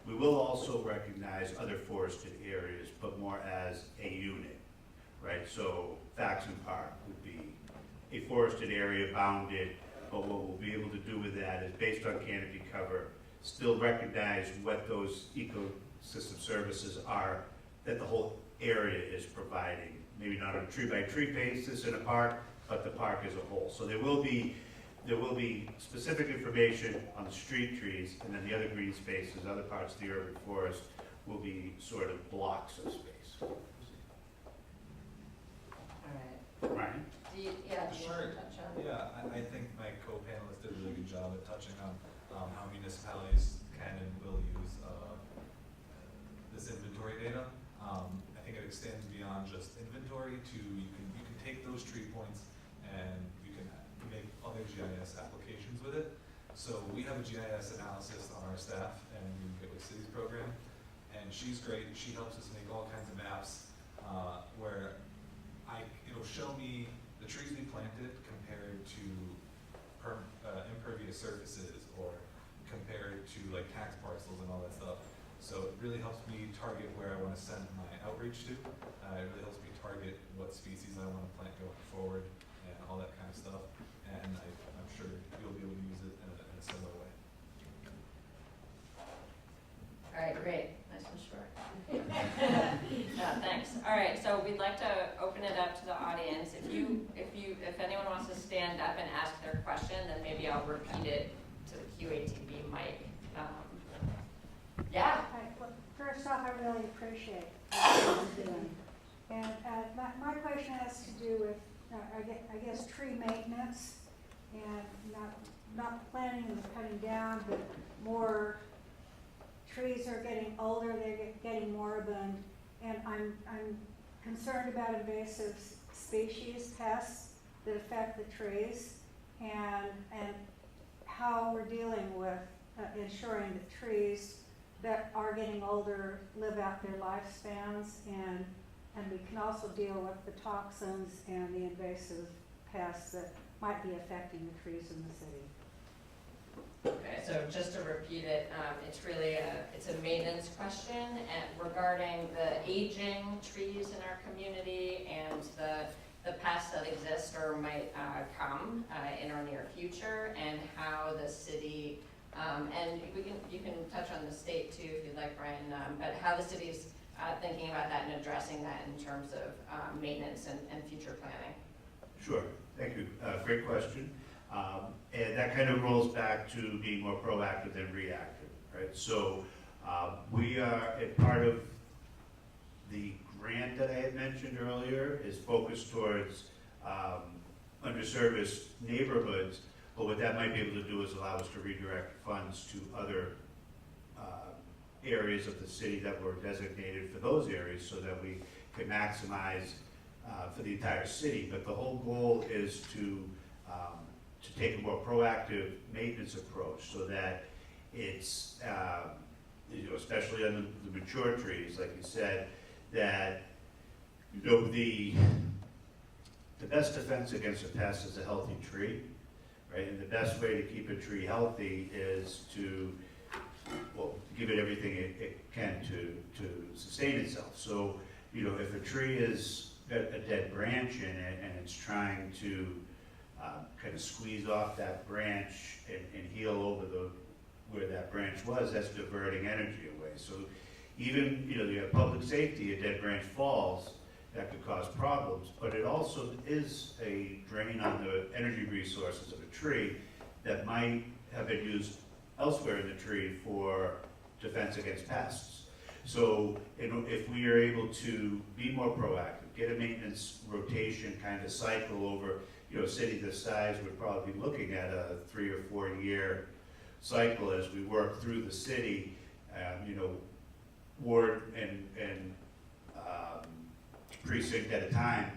We will also recognize other forested areas, but more as a unit, right? So Faxon Park would be a forested area bounded, but what we'll be able to do with that is based on canopy cover, still recognize what those ecosystem services are that the whole area is providing. Maybe not on a tree by tree basis in a park, but the park as a whole. So there will be specific information on the street trees, and then the other green spaces, other parts of the urban forest will be sort of blocks of space. All right. Ryan? Do you want Sure. to touch on? Yeah, I think my co-panelists did a really good job at touching on how municipalities can and will use this inventory data. I think it extends beyond just inventory to you can take those tree points and you can make other GIS applications with it. So we have a GIS analyst on our staff and the Gateway Cities program, and she's great. She helps us make all kinds of maps where it'll show me the trees we planted compared to impervious surfaces or compared to like tax parcels and all that stuff. So it really helps me target where I want to send my outreach to. It really helps me target what species I want to plant going forward and all that kind of stuff. And I'm sure you'll be able to use it in a similar way. All right, great. Nice and short. Thanks. All right, so we'd like to open it up to the audience. If anyone wants to stand up and ask their question, then maybe I'll repeat it to the QATB mic. Yeah. Well, first off, I really appreciate what you're doing. And my question has to do with, I guess, tree maintenance and not planting and cutting down, but more trees are getting older, they're getting moribund, and I'm concerned about invasive species, pests that affect the trees, and how we're dealing with ensuring that trees that are getting older live out their lifespans, and we can also deal with the toxins and the invasive pests that might be affecting the trees in the city. Okay, so just to repeat it, it's really it's a maintenance question regarding the aging trees in our community and the pests that exist or might come in our near future, and how the city and you can touch on the state too if you'd like, Brian, but how the city's thinking about that and addressing that in terms of maintenance and future planning. Sure, thank you. Great question. And that kind of rolls back to being more proactive than reactive, right? So we are, a part of the grant that I had mentioned earlier is focused towards underserviced neighborhoods, but what that might be able to do is allow us to redirect funds to other areas of the city that were designated for those areas so that we can maximize for the entire city. But the whole goal is to take a more proactive maintenance approach so that it's, especially on the mature trees, like you said, that the best defense against a pest is a healthy tree, right? And the best way to keep a tree healthy is to, give it everything it can to sustain itself. So, if a tree is got a dead branch in it and it's trying to kind of squeeze off that branch and heal over where that branch was, that's diverting energy away. So even, you have public safety, a dead branch falls, that could cause problems, but it also is a drain on the energy resources of a tree that might have been used elsewhere in the tree for defense against pests. So if we are able to be more proactive, get a maintenance rotation kind of cycle over, a city this size would probably be looking at a 3 or 4 year cycle as we work through the city, ward and precinct at a time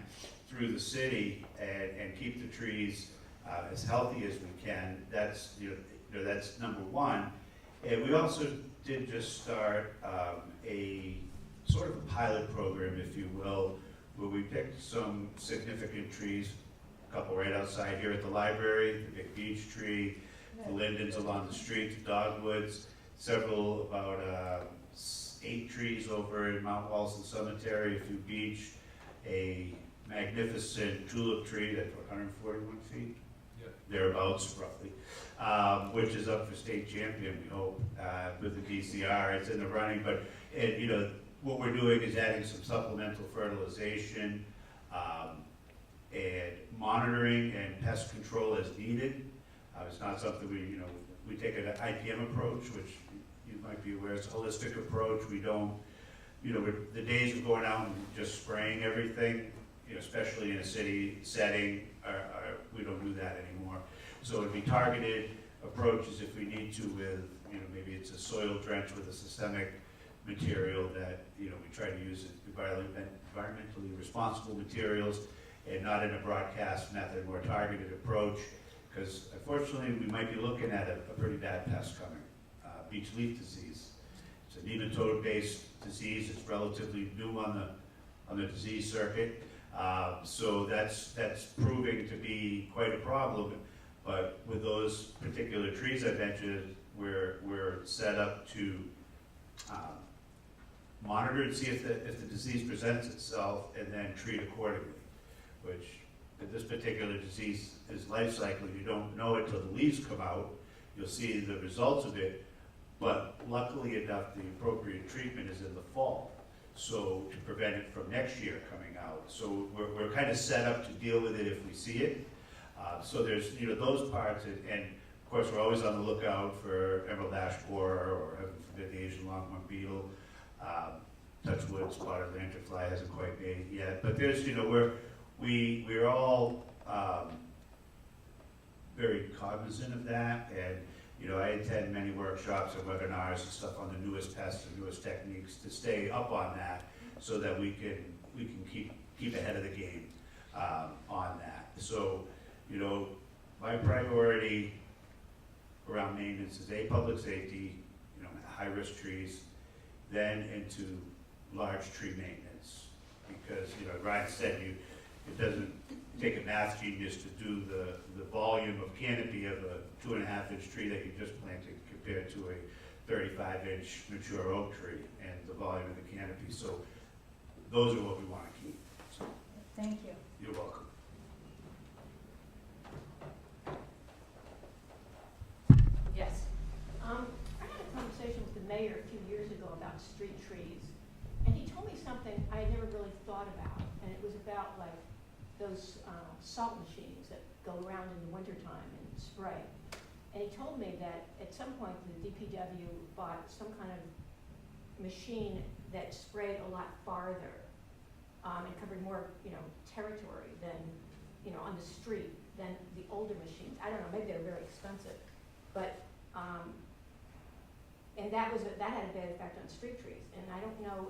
through the city and keep the trees as healthy as we can. That's, that's number one. And we also did just start a sort of a pilot program, if you will, where we picked some significant trees, a couple right outside here at the library, the big beech tree, the lindens along the street, the dogwoods, several, about 8 trees over in Mount Walson Cemetery, a few beech, a magnificent tulip tree that's 141 feet, Yep. thereabouts roughly, which is up for state champion, we hope, with the DCR. It's in the running, but what we're doing is adding some supplemental fertilization and monitoring and pest control as needed. It's not something we take an IPM approach, which you might be aware is a holistic approach. We don't, the days of going out and just spraying everything, especially in a city setting, we don't do that anymore. So it'd be targeted approaches if we need to with, maybe it's a soil drench with a systemic material that, we try to use environmentally responsible materials and not in a broadcast method, more targeted approach. Because unfortunately, we might be looking at a pretty bad pest coming, beech leaf disease. It's a nematode-based disease. It's relatively new on the disease circuit. So that's proving to be quite a problem. But with those particular trees I mentioned, we're set up to monitor and see if the disease presents itself and then treat accordingly, which in this particular disease is life cycle. You don't know it till the leaves come out. You'll see the results of it, but luckily enough, the appropriate treatment is in the fall, so to prevent it from next year coming out. So we're kind of set up to deal with it if we see it. So there's those parts, and of course we're always on the lookout for emerald ash borer or heaven forbid the Asian longhorn beetle. Touchwood, spotted lanternfly hasn't quite made it yet, but there's we're all very cognizant of that, and I attend many workshops and webinars and stuff on the newest pests and newest techniques to stay up on that, so that we can keep ahead of the game on that. So, my priority around maintenance is public safety, high-risk trees, then into large tree maintenance, because Ryan said it doesn't take a math genius to do the volume of canopy of a 2.5-inch tree that you just planted compared to a 35-inch mature oak tree, and the volume of the canopy. So those are what we want to keep. So, Thank you. you're welcome. Yes. I had a conversation with the mayor a few years ago about street trees, and he told me something I had never really thought about, and it was about like those salt machines that go around in the wintertime and spray. And he told me that at some point the DPW bought some kind of machine that sprayed a lot farther and covered more, territory than, on the street than the older machines. I don't know, maybe they're very expensive, but and that had a bad effect on street trees. And I don't know,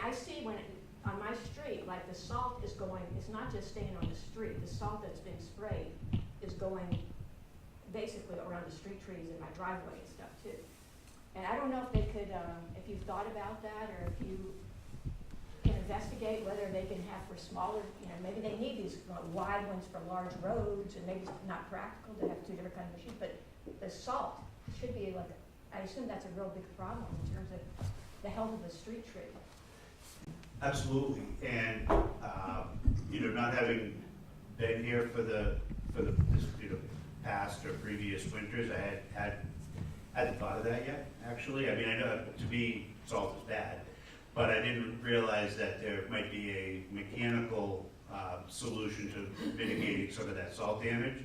I see when on my street, like the salt is going, it's not just staying on the street. The salt that's been sprayed is going basically around the street trees in my driveway and stuff too. And I don't know if they could, if you've thought about that, or if you can investigate whether they can have for smaller, maybe they need these wide ones for large roads, and maybe it's not practical to have two different kinds of machines, but the salt should be like, I assume that's a real big problem in terms of the health of the street tree. Absolutely, and not having been here for the past or previous winters, I hadn't thought of that yet. Actually, I know to me salt is bad, but I didn't realize that there might be a mechanical solution to mitigating some of that salt damage.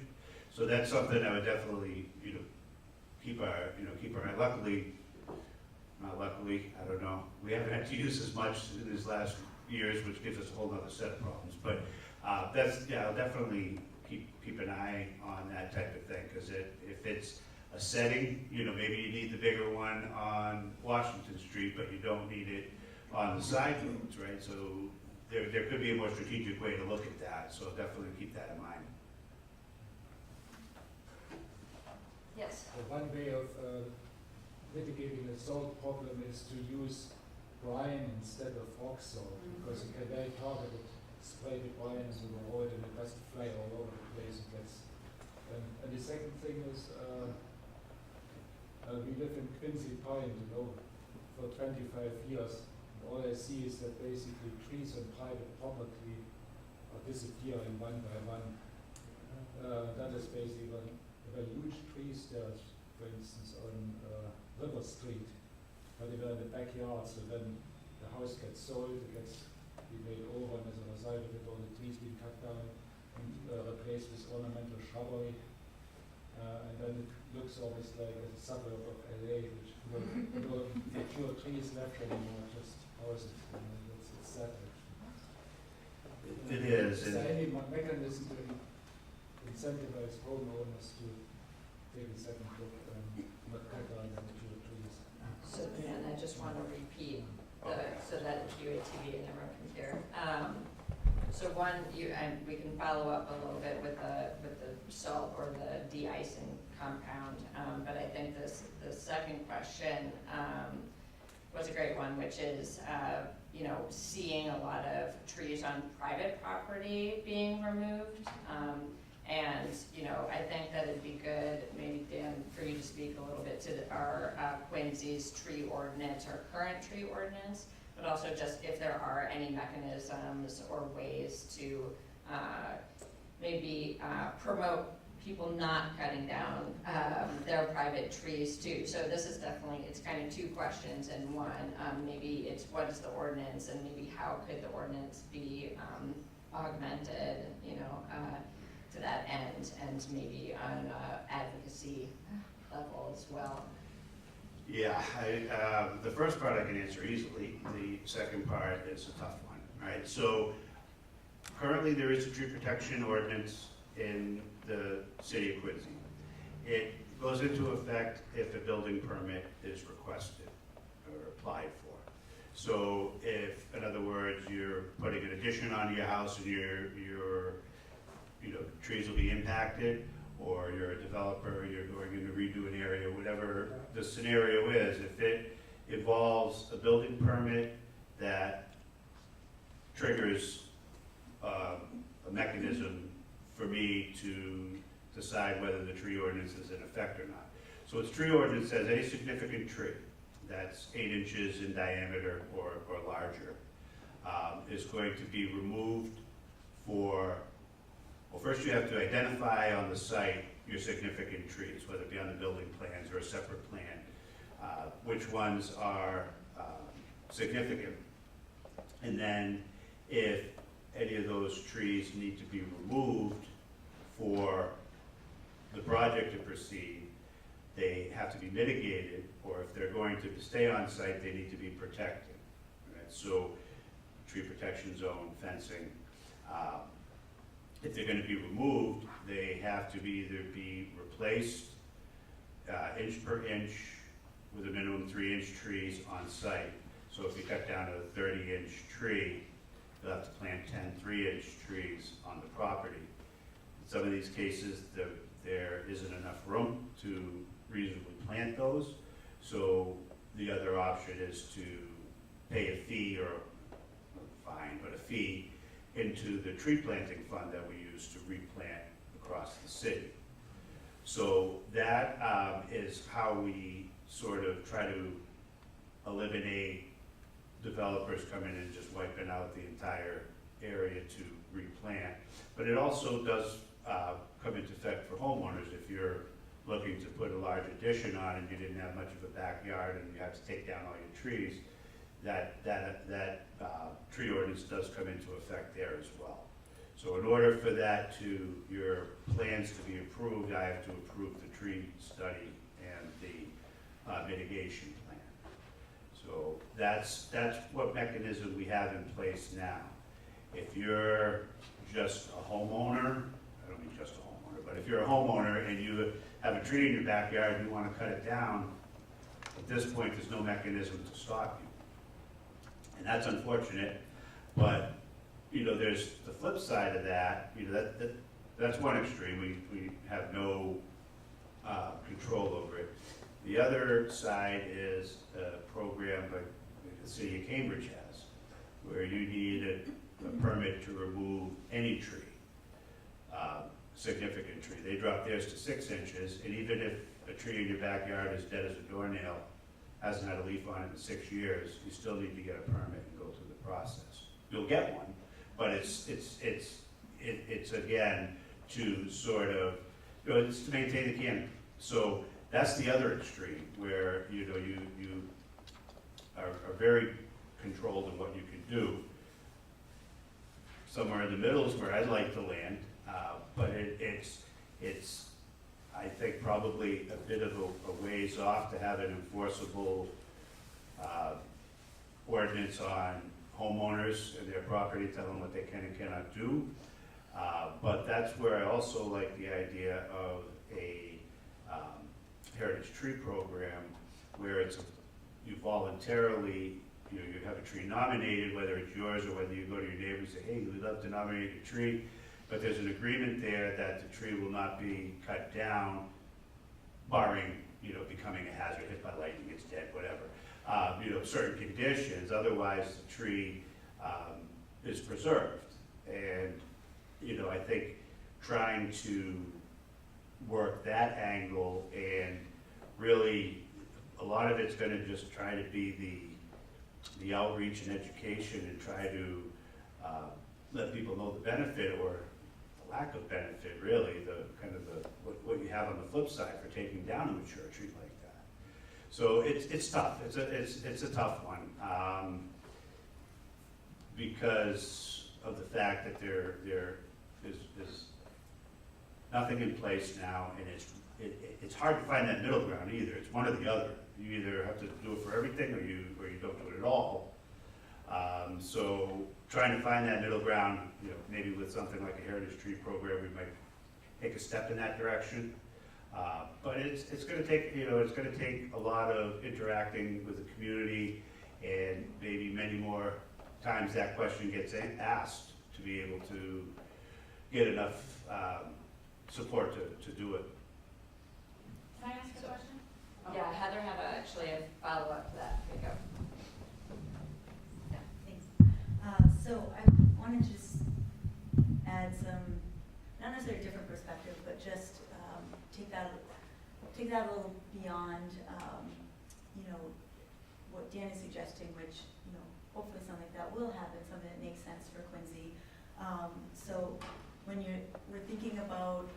So that's something I would definitely keep our luckily. Not luckily, I don't know. We haven't had to use as much in these last years, which gives us a whole other set of problems. But I'll definitely keep an eye on that type of thing, because if it's a setting, maybe you need the bigger one on Washington Street, but you don't need it on the side roads, right? So there could be a more strategic way to look at that. So definitely keep that in mind. Yes. One way of mitigating the salt problem is to use brine instead of rock salt, because you can very targeted spray the brine into the road and it doesn't fly all over the place. And the second thing is we live in Quincy Pine, for 25 years, all I see is that basically trees on private property are disappearing one by one. That is basically when huge trees there, for instance, on River Street, but they were in the backyard, so then the house gets sold, it gets made over, and as a result of it, all the trees being cut down and replaced with ornamental shrubbery. And then it looks almost like a suburb of LA, which no fewer trees left anymore, just houses. It's sad actually. It is. Is there any mechanism to incentivize homeowners to take a second look and cut down the mature trees? So Dan, I just want to repeat so that QATV and everyone can hear. So one, and we can follow up a little bit with the salt or the de-icing compound, but I think the second question was a great one, which is seeing a lot of trees on private property being removed. And I think that it'd be good, maybe Dan, for you to speak a little bit to our Quincy's tree ordinance, our current tree ordinance, but also just if there are any mechanisms or ways to maybe promote people not cutting down their private trees too. So this is definitely, it's kind of two questions in one. Maybe it's what is the ordinance, and maybe how could the ordinance be augmented, to that end, and maybe on advocacy level as well. Yeah, the first part I can answer easily. The second part is a tough one, right? So currently there is a tree protection ordinance in the City of Quincy. It goes into effect if a building permit is requested or applied for. So if, in other words, you're putting an addition onto your house and your trees will be impacted, or you're a developer, you're going to redo an area, whatever the scenario is, if it involves a building permit that triggers a mechanism for me to decide whether the tree ordinance is in effect or not. So its tree ordinance says any significant tree that's 8 inches in diameter or larger is going to be removed for, well, first you have to identify on the site your significant trees, whether it be on the building plans or a separate plan, which ones are significant. And then if any of those trees need to be removed for the project to proceed, they have to be mitigated, or if they're going to stay on site, they need to be protected. Right? So tree protection zone, fencing. If they're going to be removed, they have to either be replaced inch per inch with a minimum 3-inch trees on site. So if you cut down a 30-inch tree, you'll have to plant 10 3-inch trees on the property. In some of these cases, there isn't enough room to reasonably plant those. So the other option is to pay a fee, or not a fine, but a fee into the tree planting fund that we use to replant across the city. So that is how we sort of try to eliminate developers coming in and just wiping out the entire area to replant. But it also does come into effect for homeowners. If you're looking to put a large addition on and you didn't have much of a backyard and you have to take down all your trees, that tree ordinance does come into effect there as well. So in order for that to, your plans to be approved, I have to approve the tree study and the mitigation plan. So that's what mechanism we have in place now. If you're just a homeowner, I don't mean just a homeowner, but if you're a homeowner and you have a tree in your backyard and you want to cut it down, at this point there's no mechanism to stop you. And that's unfortunate, but there's the flip side of that. That's one extreme. We have no control over it. The other side is a program like the City of Cambridge has, where you need a permit to remove any tree, significant tree. They drop theirs to 6 inches, and even if a tree in your backyard is dead as a doornail, hasn't had a leaf on it in 6 years, you still need to get a permit and go through the process. You'll get one, but it's again, to sort of, it's to maintain the canopy. So that's the other extreme, where, you are very controlled in what you can do. Somewhere in the middle is where I'd like to land, but it's, I think, probably a bit of a ways off to have an enforceable ordinance on homeowners and their property, tell them what they can and cannot do. But that's where I also like the idea of a heritage tree program, where you voluntarily, you have a tree nominated, whether it's yours or whether you go to your neighbor and say, hey, we'd love to nominate a tree, but there's an agreement there that the tree will not be cut down, barring, becoming a hazard, hit by lightning, it's dead, whatever. Certain conditions, otherwise the tree is preserved. And, I think trying to work that angle, and really, a lot of it's gonna just try to be the outreach and education, and try to let people know the benefit, or the lack of benefit, really, what you have on the flip side for taking down a mature tree like that. So it's tough. It's a tough one, because of the fact that there is nothing in place now, and it's hard to find that middle ground either. It's one or the other. You either have to do it for everything, or you don't do it at all. So trying to find that middle ground, maybe with something like a heritage tree program, we might take a step in that direction. But it's going to take a lot of interacting with the community, and maybe many more times that question gets asked to be able to get enough support to do it. Can I ask a question? Yeah, Heather had actually a follow-up to that. Here you go. Yeah, thanks. So I wanted to just add some, not necessarily different perspective, but just take that a little beyond, what Dan is suggesting, which, hopefully something like that will happen, something that makes sense for Quincy. So when we're thinking about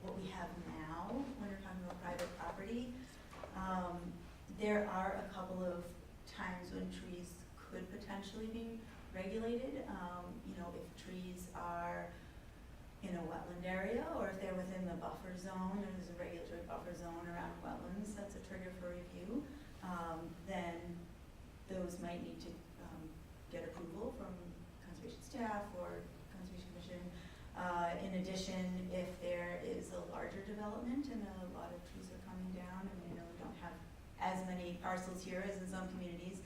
what we have now, when we're talking about private property, there are a couple of times when trees could potentially be regulated. If trees are in a wetland area, or if they're within the buffer zone, or there's a regulatory buffer zone around wetlands, that's a trigger for review. Then those might need to get approval from conservation staff or conservation commission. In addition, if there is a larger development and a lot of trees are coming down, and we don't have as many parcels here as in some communities,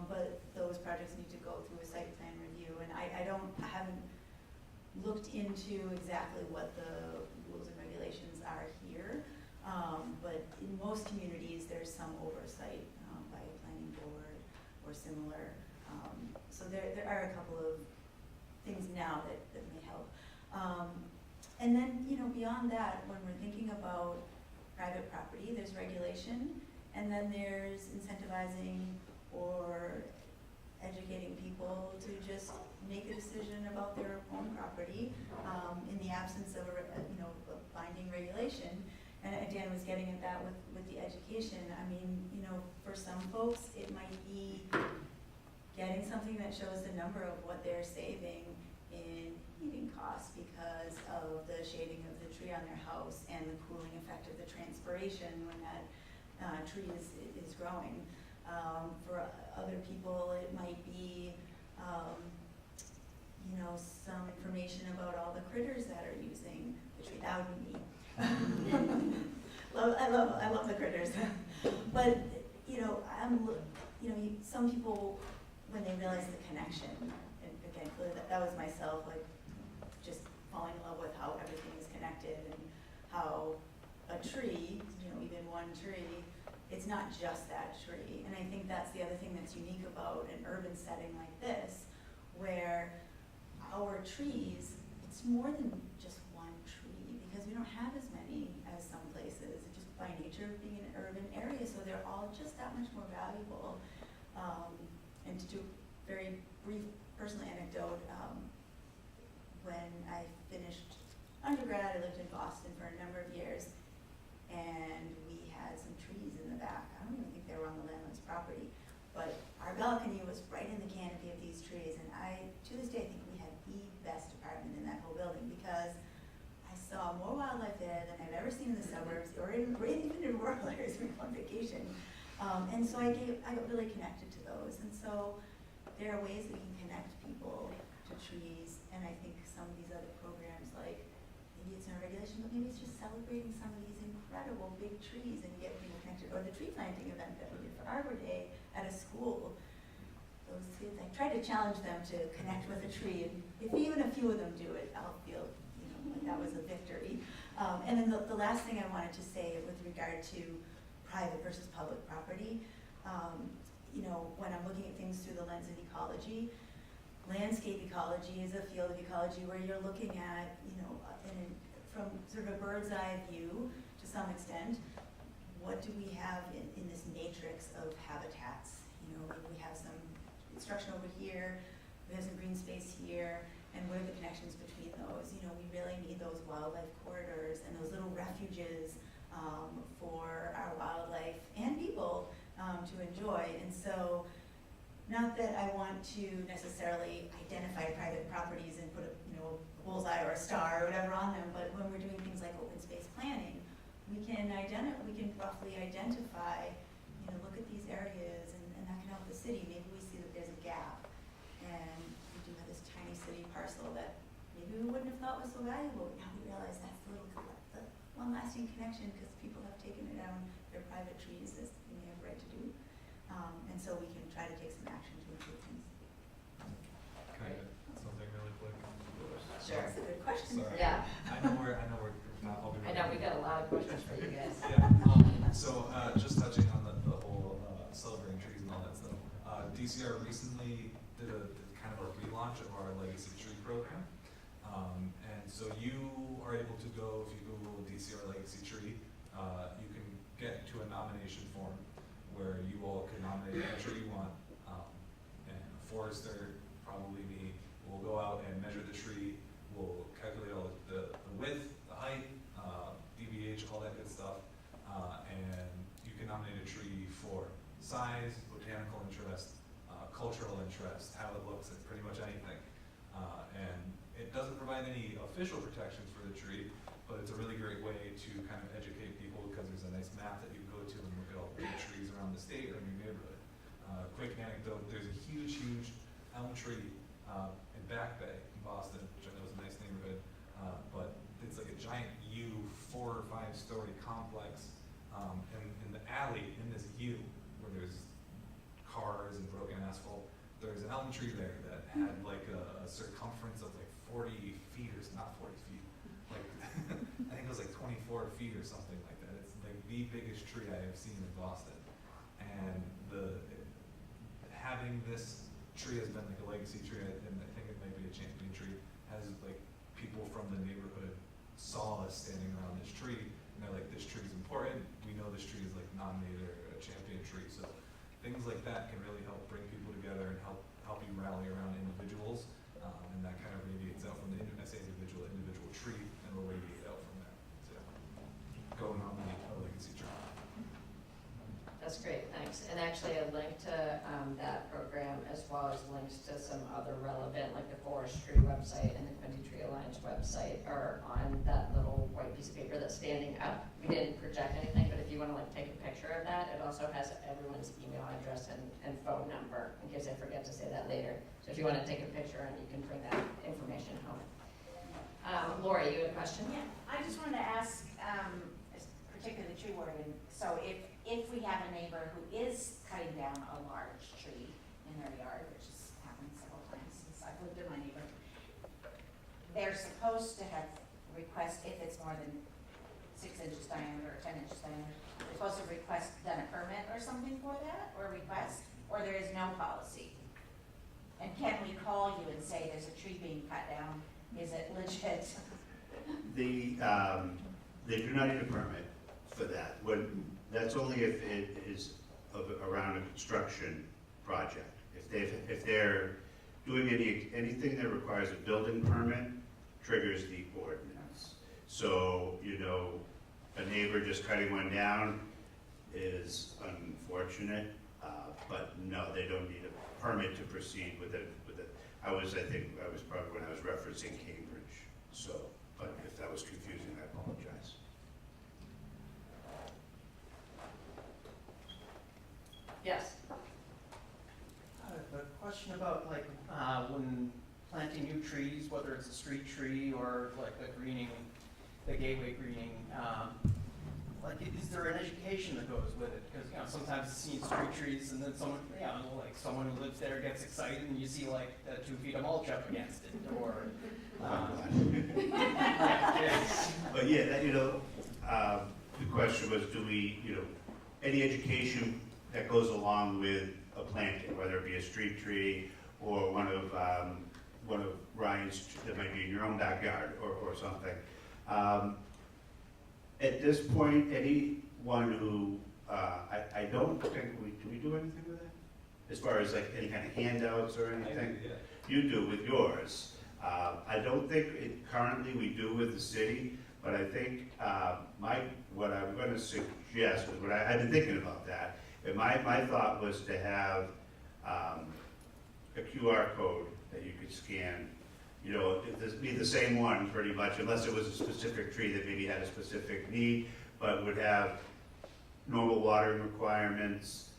but those projects need to go through a site plan review. And I haven't looked into exactly what the rules and regulations are here, but in most communities there's some oversight by a planning board or similar. So there are a couple of things now that may help. And then, beyond that, when we're thinking about private property, there's regulation, and then there's incentivizing or educating people to just make a decision about their own property in the absence of a binding regulation. And Dan was getting at that with the education. I mean, for some folks, it might be getting something that shows the number of what they're saving in heating costs because of the shading of the tree on their house and the cooling effect of the transpiration when that tree is growing. For other people, it might be some information about all the critters that are using the tree. That would be me. I love the critters. But some people, when they realize the connection, and again, clearly that was myself, like just falling in love with how everything is connected, and how a tree, even one tree, it's not just that tree. And I think that's the other thing that's unique about an urban setting like this, where our trees, it's more than just one tree, because we don't have as many as some places, just by nature of being an urban area, so they're all just that much more very brief personal anecdote. When I finished undergrad, I lived in Boston for a number of years, and we had some trees in the back. I don't even think they were on the landlord's property, but our balcony was right in the canopy of these trees, and to this day, I think we had the best apartment in that whole building, because I saw more wildlife there than I've ever seen in the suburbs, or even in rural areas when we go on vacation. And so I got really connected to those, and so there are ways that we can connect people to trees, and I think some of these other programs, like maybe it's not regulation, but maybe it's just celebrating some of these incredible big trees and get people connected, or the tree planting event that we did for Arbor Day at a school. Those kids, I tried to challenge them to connect with a tree, and if even a few of them do it, I'll feel, like that was a victory. And then the last thing I wanted to say with regard to private versus public property, when I'm looking at things through the lens of ecology, landscape ecology is a field of ecology where you're looking at, from sort of a bird's eye view to some extent, what do we have in this matrix of habitats? We have some construction over here, we have some green space here, and what are the connections between those? We really need those wildlife corridors and those little refuges for our wildlife and people to enjoy. And so, not that I want to necessarily identify private properties and put a bullseye or a star or whatever on them, but when we're doing things like open space planning, we can roughly identify, look at these areas, and that can help the city. Maybe we see that there's a gap, and we do have this tiny city parcel that maybe we wouldn't have thought was so valuable, but now we realize that's the one lasting connection, because people have taken it down their private trees, as they may have right to do. And so we can try to take some action to improve things. Can I add something really quick? Sure. That's a good question. Sorry. Yeah. I know we're not all. I know, we got a lot of questions for you guys. Yeah. So just touching on the whole celebrating trees and all that stuff. DCR recently did a kind of a relaunch of our Legacy Tree program. And so you are able to go, if you Google DCR Legacy Tree, you can get to a nomination form where you all can nominate a tree you want. And a forester, probably me, will go out and measure the tree. We'll calculate all the width, the height, DBH, all that good stuff. And you can nominate a tree for size, botanical interest, cultural interest, how it looks, and pretty much anything. And it doesn't provide any official protections for the tree, but it's a really great way to kind of educate people, because there's a nice map that you go to and look at all the big trees around the state or in your neighborhood. Quick anecdote, there's a huge elm tree in Back Bay in Boston, which I know is a nice neighborhood, but it's like a giant 4 or 5 story complex, and in the alley in this U where there's cars and broken asphalt, there's an elm tree there that had like a circumference of like 40 feet, or not 40 feet, like I think it was like 24 feet or something like that. It's like the biggest tree I have seen in Boston, and having this tree has been like a legacy tree, and I think it might be a champion tree, has like people from the neighborhood saw us standing around this tree, and they're like, this tree is important, we know this tree is like nominated or a champion tree. So things like that can really help bring people together and help you rally around individuals, and that kind of radiates out from the individual tree, and will radiate out from there. So go nominate a legacy tree. That's great, thanks. And actually a link to that program, as well as links to some other relevant, like the forestry website and the Quincy Tree Alliance website, are on that little white piece of paper that's standing up. We didn't project anything, but if you want to take a picture of that, it also has everyone's email address and phone number, in case I forget to say that later. So if you want to take a picture, and you can bring that information home. Lori, you had a question? Yeah, I just wanted to ask, particularly the tree warden, so if we have a neighbor who is cutting down a large tree in their yard, which has happened several times since I've lived in my neighborhood, they're supposed to have if it's more than 6 inches diameter or 10 inches diameter, they're supposed to done a permit or something for that, or there is no policy. And can we call you and say there's a tree being cut down? Is it legit? They do not need a permit for that. That's only if it is around a construction project. If they're doing anything that requires a building permit, triggers the ordinance. So, you know, a neighbor just cutting one down is unfortunate, but no, they don't need a permit to proceed with it. I think I was probably when I was referencing Cambridge, so, but if that was confusing, I apologize. Yes. A question about like when planting new trees, whether it's a street tree or like the greening, the gateway greening, like is there an education that goes with it? Because you know sometimes you see street trees and then someone, you know, like someone who lives there gets excited and you see like the 2 feet of mulch up against it, or. But yeah, that, you know, the question was, do we, you know, any education that goes along with a planting, whether it be a street tree or one of Ryan's that might be in your own backyard or something. At this point, anyone who, I don't think, do we do anything with it? As far as like any kind of handouts or anything? Yeah. You do with yours. I don't think currently we do with the city, but I think what I'm going to suggest is I've been thinking about that. And my thought was to have a QR code that you could scan. You know, it'd be the same one pretty much, unless it was a specific tree that maybe had a specific need, but would have normal watering requirements,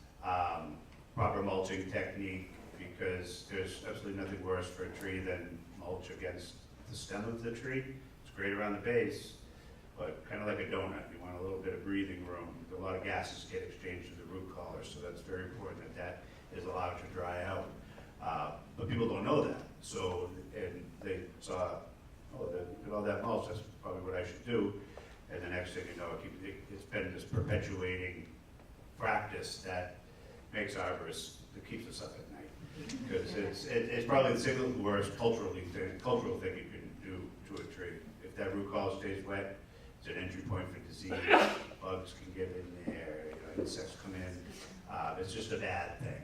proper mulching technique, because there's absolutely nothing worse for a tree than mulch against the stem of the tree. It's great around the base, but kind of like a donut, you want a little bit of breathing room. A lot of gases get exchanged to the root collar, so that's very important that is allowed to dry out. But people don't know that, so, and they saw, oh, all that mulch, that's probably what I should do. And the next thing you know, it's been this perpetuating practice that makes arborists, that keeps us up at night. Because it's probably the single worst cultural thing you can do to a tree. If that root collar stays wet, it's an entry point for disease. Bugs can get in there, you know, insects come in. It's just a bad thing.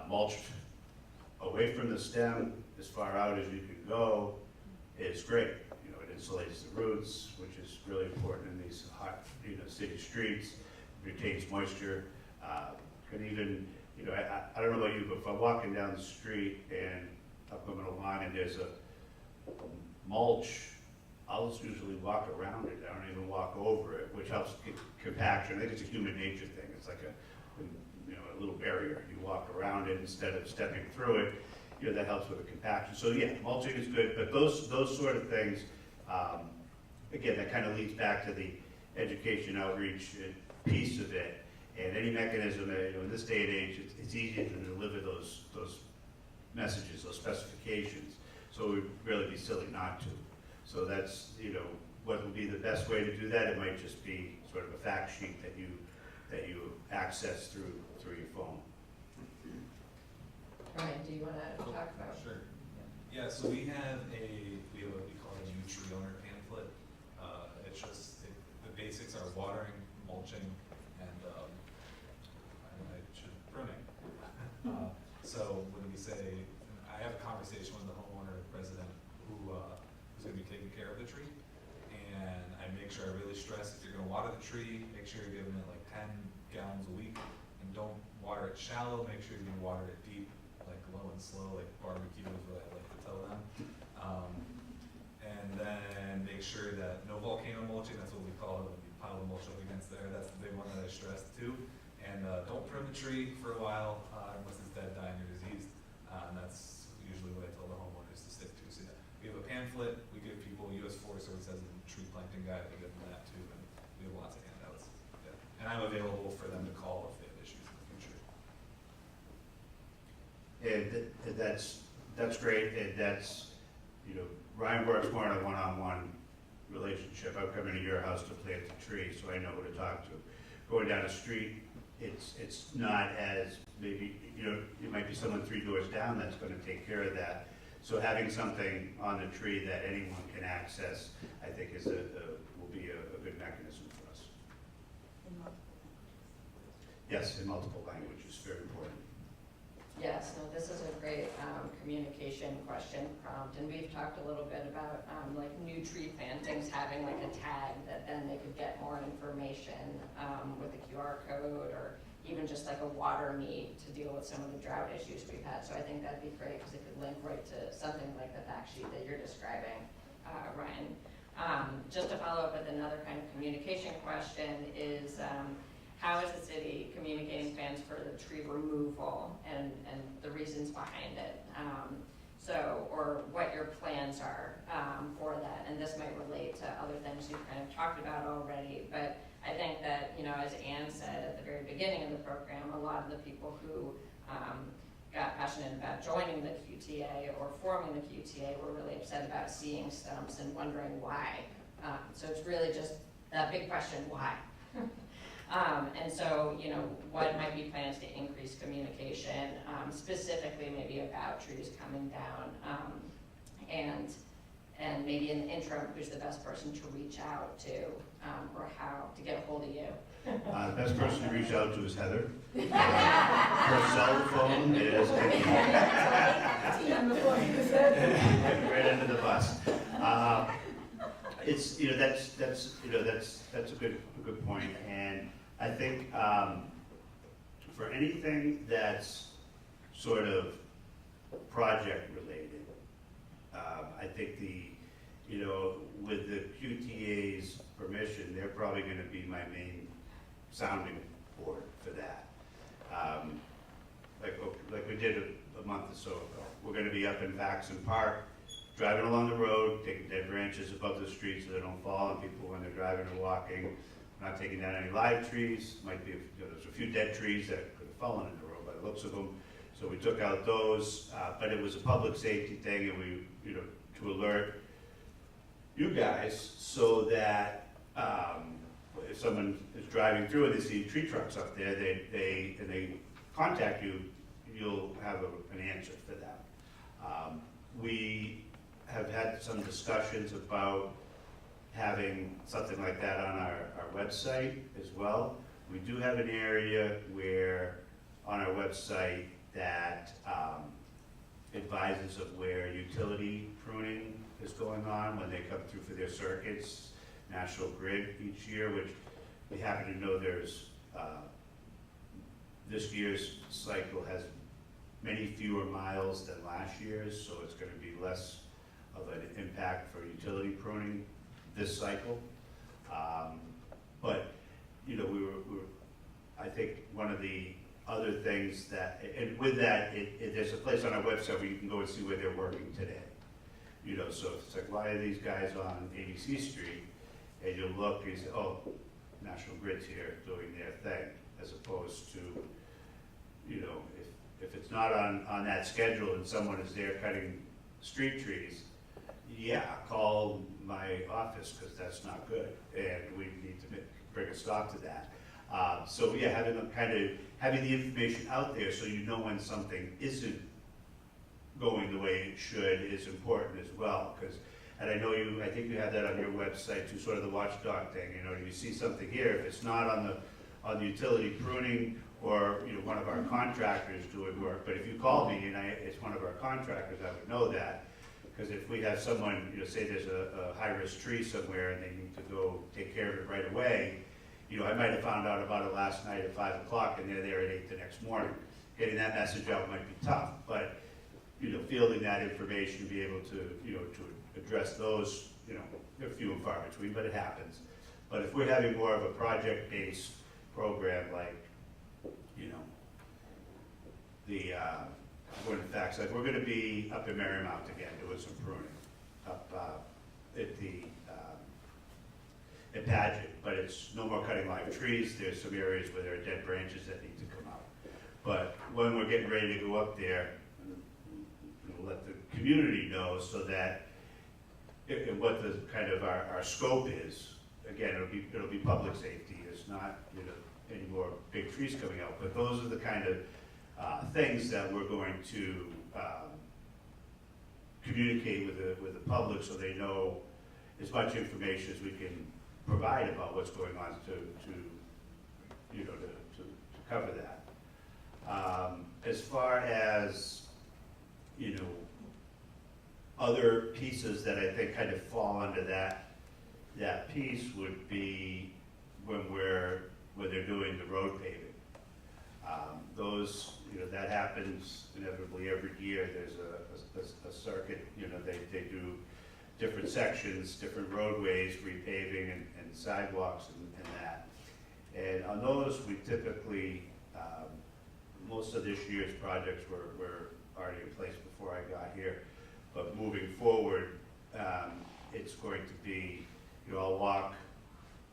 Mulch away from the stem, as far out as you can go, is great. You know, it insulates the roots, which is really important in these hot, you know, city streets. Retains moisture. Can even, you know, I don't know about you, but if I'm walking down the street and up a middle line and there's a mulch, I'll just usually walk around it. I don't even walk over it, which helps get compaction. I think it's a human nature thing. It's like a little barrier. You walk around it instead of stepping through it. You know, that helps with the compaction. So yeah, mulching is good, but those sort of things, again, that kind of leads back to the education outreach piece of it. And any mechanism, you know, in this day and age, it's easy to deliver those messages, those specifications. So we'd really be silly not to. So that's, you know, what would be the best way to do that? It might just be sort of a fact sheet that you access through your phone. Ryan, do you want to talk about? Sure. Yeah, so we have what we call a new tree owner pamphlet. It's just, the basics are watering, mulching, and pruning. So when we say, I have a conversation with the homeowner resident who's going to be taking care of the tree, and I make sure I really stress, if you're going to water the tree, make sure you're giving it like 10 gallons a week, and don't water it shallow, make sure you water it deep, like low and slow, like barbecue is what I like to tell them. And then make sure that no volcano mulching, that's what we call it, when you pile the mulch up against there, that's the big one that I stress too. And don't prune the tree for a while unless it's dead, dying, or diseased. And that's usually what I tell the homeowners to stick to. So yeah, we have a pamphlet, we give people US Forest Service has a tree planting guide, we give them that too, and we have lots of handouts. Yeah. And I'm available for them to call if they have issues in the future. And that's great, and that's, you know, Ryan works more on a one-on-one relationship. I'm coming to your house to plant the tree, so I know who to talk to. Going down the street, it's not as, maybe, you know, it might be someone 3 doors down that's going to take care of that. So having something on the tree that anyone can access, I think will be a good mechanism for us. In multiple Yes, in multiple languages, very important. Yes, no, this is a great communication question prompt, and we've talked a little bit about like new tree plantings having like a tag that then they could get more information with a QR code, or even just like a water meet to deal with some of the drought issues we've had. So I think that'd be great because it could link right to something like the fact sheet that you're describing, Ryan. Just to follow up with another kind of communication question is, how is the city communicating plans for the tree removal and the reasons behind it? Or what your plans are for that. And this might relate to other things you've kind of talked about already, but I think that, you know, as Anne said at the very beginning of the program, a lot of the people who got passionate about joining the QTA or forming the QTA were really upset about seeing stumps and wondering why. So it's really just that big question, why? And so, you know, what might be plans to increase communication, specifically maybe about trees coming down, and maybe in the interim, who's the best person to reach out to, or how to get a hold of you? The best person to reach out to is Heather. Her cell phone is right under the bus. It's, you know, that's a good point, and I think for anything that's sort of project related, I think with the QTA's permission, they're probably going to be my main sounding board for that. Like we did a month or so ago. We're going to be up in Faxon Park, driving along the road, taking dead branches above the street so they don't fall on people when they're driving or walking. We're not taking down any live trees. Might be, there's a few dead trees that could have fallen in the road by the looks of them. So we took out those, but it was a public safety thing, and we, to alert you guys so that if someone is driving through and they see tree trucks up there, they contact you, you'll have an answer for them. We have had some discussions about having something like that on our website as well. We do have an area where on our website that advises of where utility pruning is going on when they come through for their circuits, National Grid each year, which we happen to know there's, this year's cycle has many fewer miles than last year's, so it's going to be less of an impact for utility pruning this cycle. But, I think one of the other things that, and with that, there's a place on our website where you can go and see where they're working today. So it's like, why are these guys on ABC Street? And you'll look and you say, oh, National Grid's here doing their thing, as opposed to, if it's not on that schedule and someone is there cutting street trees, yeah, call my office, because that's not good, and we need to bring a stop to that. So yeah, having the information out there so you know when something isn't going the way it should is important as well. And I know I think you have that on your website too, sort of the watchdog thing. You see something here, if it's not on the utility pruning or one of our contractors doing work, but if you call me and it's one of our contractors, I would know that. Because if we have someone, say there's a high-risk tree somewhere and they need to go take care of it right away, I might have found out about it last night at 5 o'clock and they're there at 8 the next morning. Getting that message out might be tough, but, fielding that information, be able to, to address those, they're few and far between, but it happens. But if we're having more of a project-based program like, going to facts, like we're going to be up in Marymount again doing some pruning up at Paget, but it's no more cutting live trees. There's some areas where there are dead branches that need to come out. But when we're getting ready to go up there, we'll let the community know so that what the kind of our scope is. Again, it'll be public safety. It's not any more big trees coming out, but those are the kind of things that we're going to communicate with the public so they know as much information as we can provide about what's going on to cover that. As far as, you know, other pieces that I think kind of fall under that piece would be when they're doing the road paving. Those, you know, that happens inevitably every year. There's a circuit, you know, they do different sections, different roadways, repaving and sidewalks and that. And on those, we typically, most of this year's projects were already in place before I got here. But moving forward, it's going to be, you know, I'll walk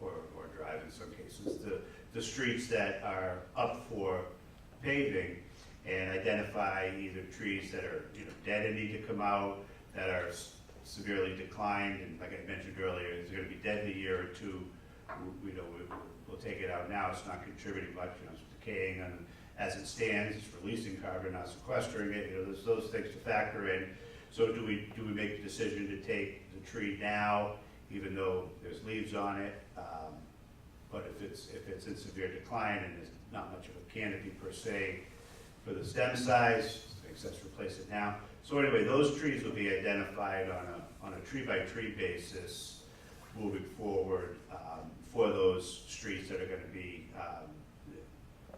or drive in some cases, the streets that are up for paving and identify either trees that are, you know, dead and need to come out, that are severely declined, and like I mentioned earlier, it's going to be dead in a year or two. We know we'll take it out now. It's not contributing much. You know, it's decaying, and as it stands, it's releasing carbon, not sequestering it. You know, there's those things to factor in. So do we make the decision to take the tree now, even though there's leaves on it? But if it's in severe decline and there's not much of a canopy per se for the stem size, it makes sense to replace it now. So anyway, those trees will be identified on a tree by tree basis moving forward for those streets that are going to be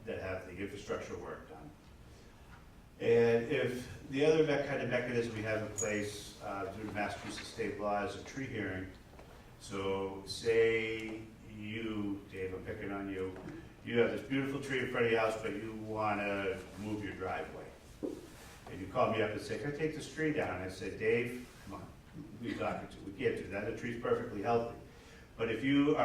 that have the infrastructure work done. And if the other kind of mechanism we have in place due to Massachusetts state law is a tree hearing. So say you, Dave, I'm picking on you, you have this beautiful tree in front of your house, but you want to move your driveway. And you call me up and say, can I take this tree down? And I say, Dave, come on, who are you talking to? We can't do that. The tree's perfectly healthy. But if you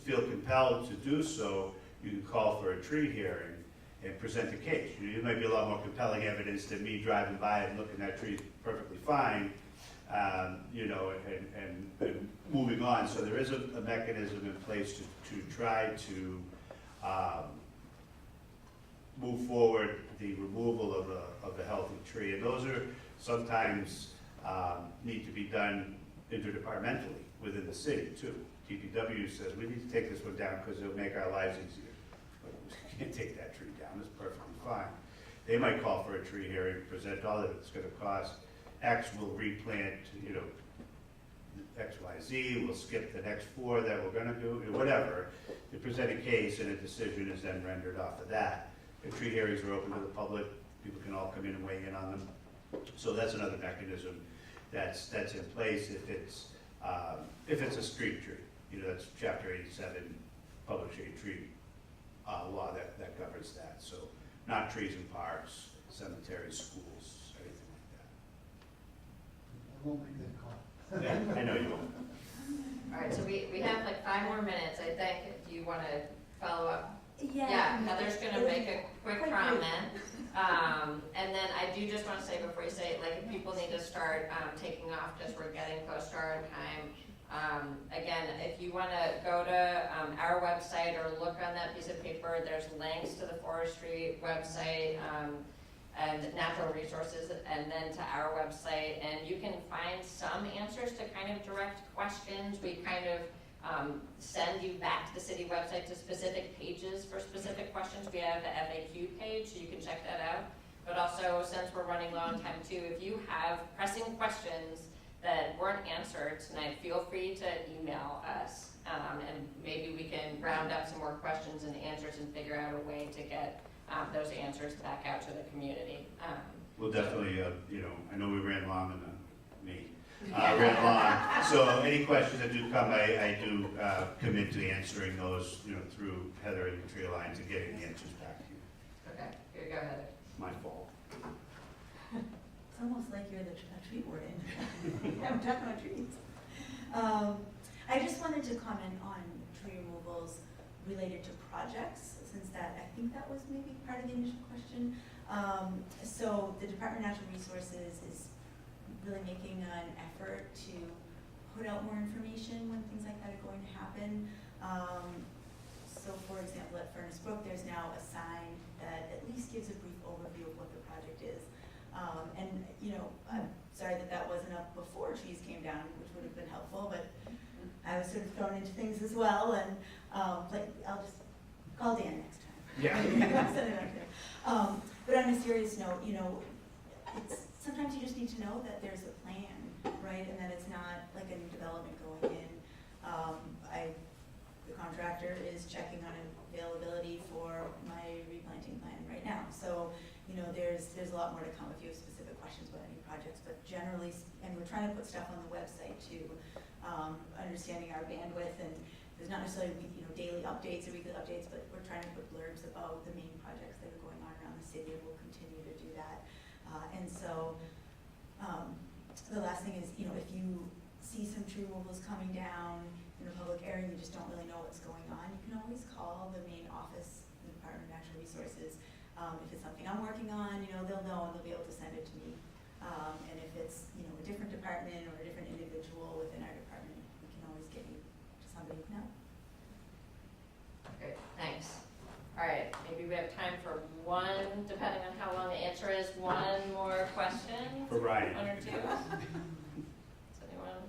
feel compelled to do so, you can call for a tree hearing and present a case. You might be a lot more compelling evidence than me driving by and looking that tree's perfectly fine, you know, and moving on. So there is a mechanism in place to try to move forward the removal of a healthy tree. And those are sometimes need to be done interdepartmentally within the city too. DPW says we need to take this one down because it'll make our lives easier. But we can't take that tree down, it's perfectly fine. They might call for a tree hearing, present all of it, it's gonna cost X, we'll replant, you know, X, Y, Z, we'll skip the next 4 that we're gonna do, whatever. They present a case and a decision is then rendered off of that. The tree hearings are open to the public, people can all come in and weigh in on them. So that's another mechanism that's in place if it's a street tree. You know, that's Chapter 87 public shade tree law that governs that. So not trees in parks, cemeteries, schools, anything like that. I won't make that call. Yeah, I know you won't. All right, so we have like 5 more minutes, I think. Do you want to follow up? Yeah, Heather's going to make a quick comment. And then I do just want to say before you say it, like if people need to start taking off because we're getting close to our time. Again, if you want to go to our website or look on that piece of paper, there's links to the forestry website and natural resources, and then to our website, and you can find some answers to kind of direct questions. We kind of send you back to the city website to specific pages for specific questions. We have the FAQ page, so you can check that out. But also, since we're running low on time too, if you have pressing questions that weren't answered tonight, feel free to email us, and maybe we can round up some more questions and answers and figure out a way to get those answers back out to the community. We'll definitely, you know, I know we ran long ran long. So any questions that do come, I do commit to answering those, you know, through Heather and the Tree Alliance and getting the answers back to you. Okay, here you go, Heather. My fault. It's almost like you're the tree warden. I'm talking about trees. I just wanted to comment on tree removals related to projects, since I think that was maybe part of the initial question. So the Department of Natural Resources is really making an effort to put out more information when things like that are going to happen. So for example, at Furnace Brook, there's now a sign that at least gives a brief overview of what the project is. And you know, I'm sorry that wasn't up before trees came down, which would have been helpful, but I was sort of thrown into things as well, and like, I'll just call Dan next time. Yeah. I'll send it out there. But on a serious note, sometimes you just need to know that there's a plan, right? And that it's not like a new development going in. The contractor is checking on availability for my replanting plan right now. So, there's a lot more to come if you have specific questions about any projects, but generally, and we're trying to put stuff on the website too, understanding our bandwidth, and there's not necessarily, daily updates or weekly updates, but we're trying to put blurbs about the main projects that are going on around the city, and we'll continue to do that. And so, the last thing is, if you see some tree removals coming down in a public area and you just don't really know what's going on, you can always call the main office, the Department of Natural Resources. If it's something I'm working on, they'll know and they'll be able to send it to me. And if it's, a different department or a different individual within our department, we can always get you to somebody who knows. Great, thanks. All right, maybe we have time for one, depending on how long the answer is, one more question? For Ryan. One or two? Does anyone?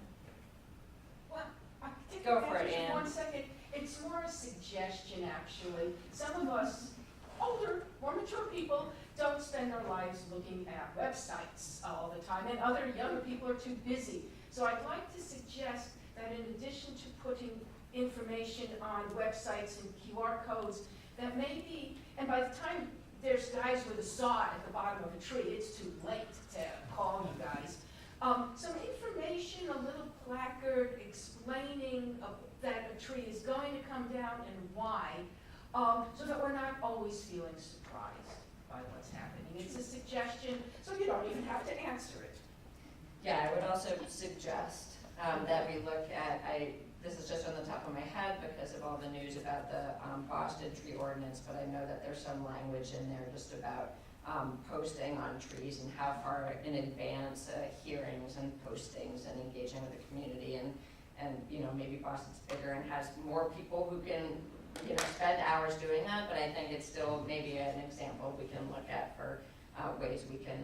Well, I think Go for it, just Ann. 1 second. It's more a suggestion, actually. Some of us older, more mature people don't spend their lives looking at websites all the time, and other younger people are too busy. So I'd like to suggest that in addition to putting information on websites and QR codes, that maybe, and by the time there's guys with a saw at the bottom of a tree, it's too late to call you guys. Some information, a little placard explaining that a tree is going to come down and why, so that we're not always feeling surprised by what's happening. It's a suggestion, so you don't even have to answer it. Yeah, I would also suggest that we look at, this is just on the top of my head because of all the news about the Boston tree ordinance, but I know that there's some language in there just about posting on trees and how far in advance hearings and postings and engaging with the community, and maybe Boston's bigger and has more people who can spend hours doing that, but I think it's still maybe an example we can look at for ways we can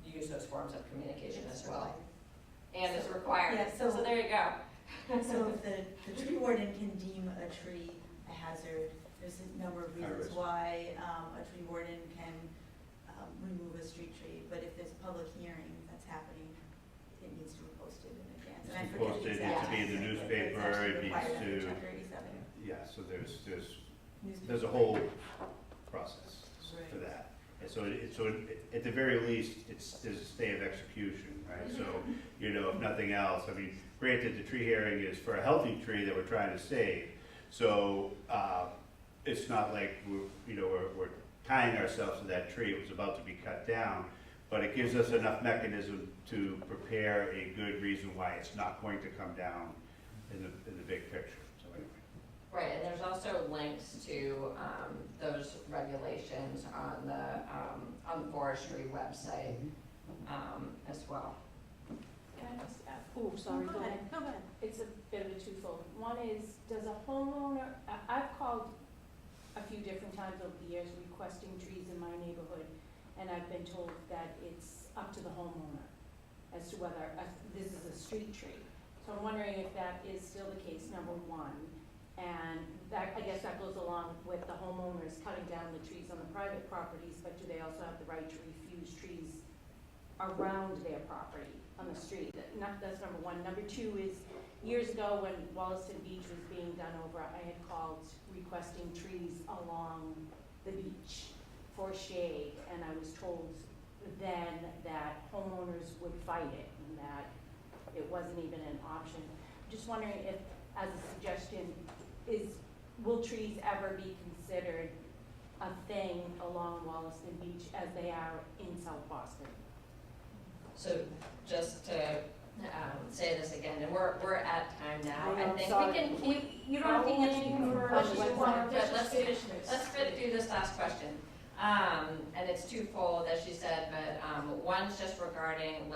use those forms of communication as well. And it's required, Yeah, so there you go. So if the tree warden can deem a tree a hazard, there's a number of reasons why a tree warden can remove a street tree. But if there's a public hearing that's happening, it needs to be posted in advance. And I forget the Posted, it exact needs to be in the thing, but newspaper, it's actually it needs required under to- Chapter 87. Yeah, so there's Newspaper. a whole process for Right. that. And so at the very least, there's a stay of execution, right? So, if nothing else, I mean, granted, the tree hearing is for a healthy tree that we're trying to save. So, it's not like we're tying ourselves to that tree, it was about to be cut down. But it gives us enough mechanism to prepare a good reason why it's not going to come down in the big picture. So anyway. Right, and there's also links to those regulations on the forestry website as well. Can I just ask, oh, sorry, go ahead. No, go ahead. It's a bit of a twofold. One is, does a homeowner, I've called a few different times over the years requesting trees in my neighborhood, and I've been told that it's up to the homeowner as to whether this is a street tree. So I'm wondering if that is still the case, number one. And that, I guess that goes along with the homeowners cutting down the trees on the private properties, but do they also have the right to refuse trees around their property on the street? That's number one. Number two is, years ago when Wollaston Beach was being done over, I had called requesting trees along the beach for shade, and I was told then that homeowners would fight it and that it wasn't even an option. Just wondering if, as a suggestion, will trees ever be considered a thing along Wollaston Beach as they are in South Boston? So just to say this again, and we're at time now. I think sorry. we can keep You don't have to answer going, your but question. let's fit through this last question. And it's twofold, as she said, but one's just regarding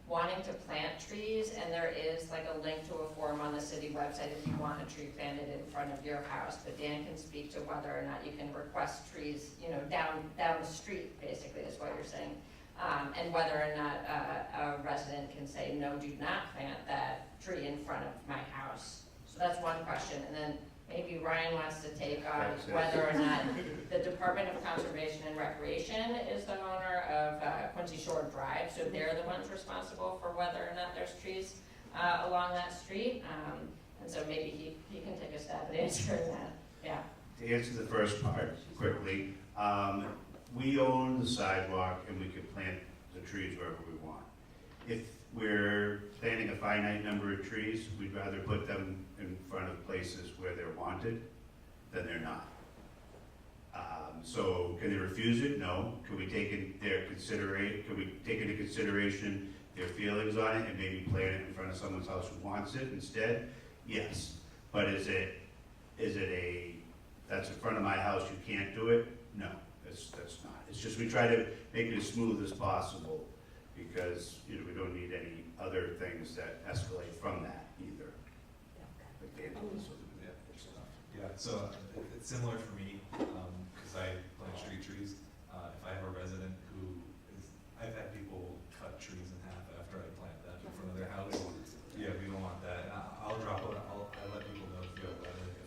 wanting to plant trees, and there is a link to a form on the city website if you want a tree planted in front of your house. But Dan can speak to whether or not you can request trees, down the street, basically, is what you're saying. And whether or not a resident can say, no, do not plant that tree in front of my house. So that's one question. And then maybe Ryan wants to take on That's it. whether or not the Department of Conservation and Recreation is the owner of Quincy Shore Drive, so they're the ones responsible for whether or not there's trees along that street. And so maybe he can take a stab at answering that, yeah. To answer the first part quickly, we own the sidewalk and we can plant the trees wherever we want. If we're planting a finite number of trees, we'd rather put them in front of places where they're wanted than they're not. So can they refuse it? No. Can we take into consideration their feelings on it and maybe plant it in front of someone's house who wants it instead? Yes. But is it that's in front of my house, you can't do it? No, that's not. It's just we try to make it as smooth as possible because, you know, we don't need any other things that escalate from that either. Like vandalism and stuff. Yeah, so it's similar for me, because I plant street trees. If I have a resident who is, I've had people cut trees in half after I plant them in front of their house. Yeah, we don't want that. I'll let people know if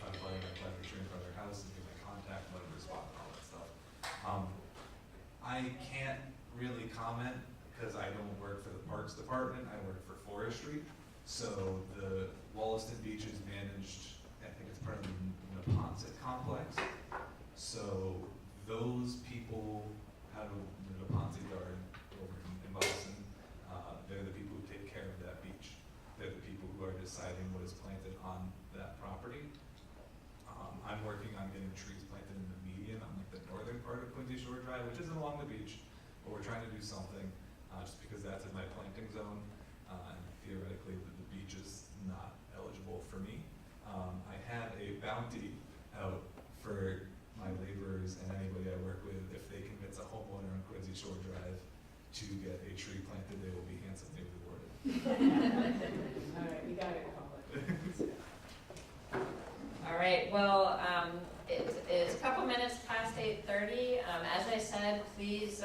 I'm planting a tree in front of their house and give my contact, let them respond and all that stuff. I can't really comment because I don't work for the Parks Department, I work for Forestry. So the Wollaston Beach is managed, I think it's part of the Neponset complex. So those people out of the Neponset Yard over in Boston, they're the people who take care of that beach. They're the people who are deciding what is planted on that property. I'm working on getting trees planted in the median on like the northern part of Quincy Shore Drive, which isn't along the beach, but we're trying to do something just because that's in my planting zone, and theoretically the beach is not eligible for me. I have a bounty out for my laborers and anybody I work with. If they convince a homeowner on Quincy Shore Drive to get a tree planted, they will be handsomely rewarded. All right, we got it, Paula. All right, well, it is a couple minutes past 8:30. As I said, please,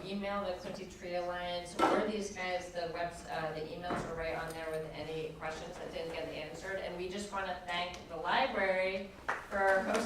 email the Quincy Tree Alliance or these guys. The emails are right on there with any questions that didn't get answered. And we just want to thank the library for hosting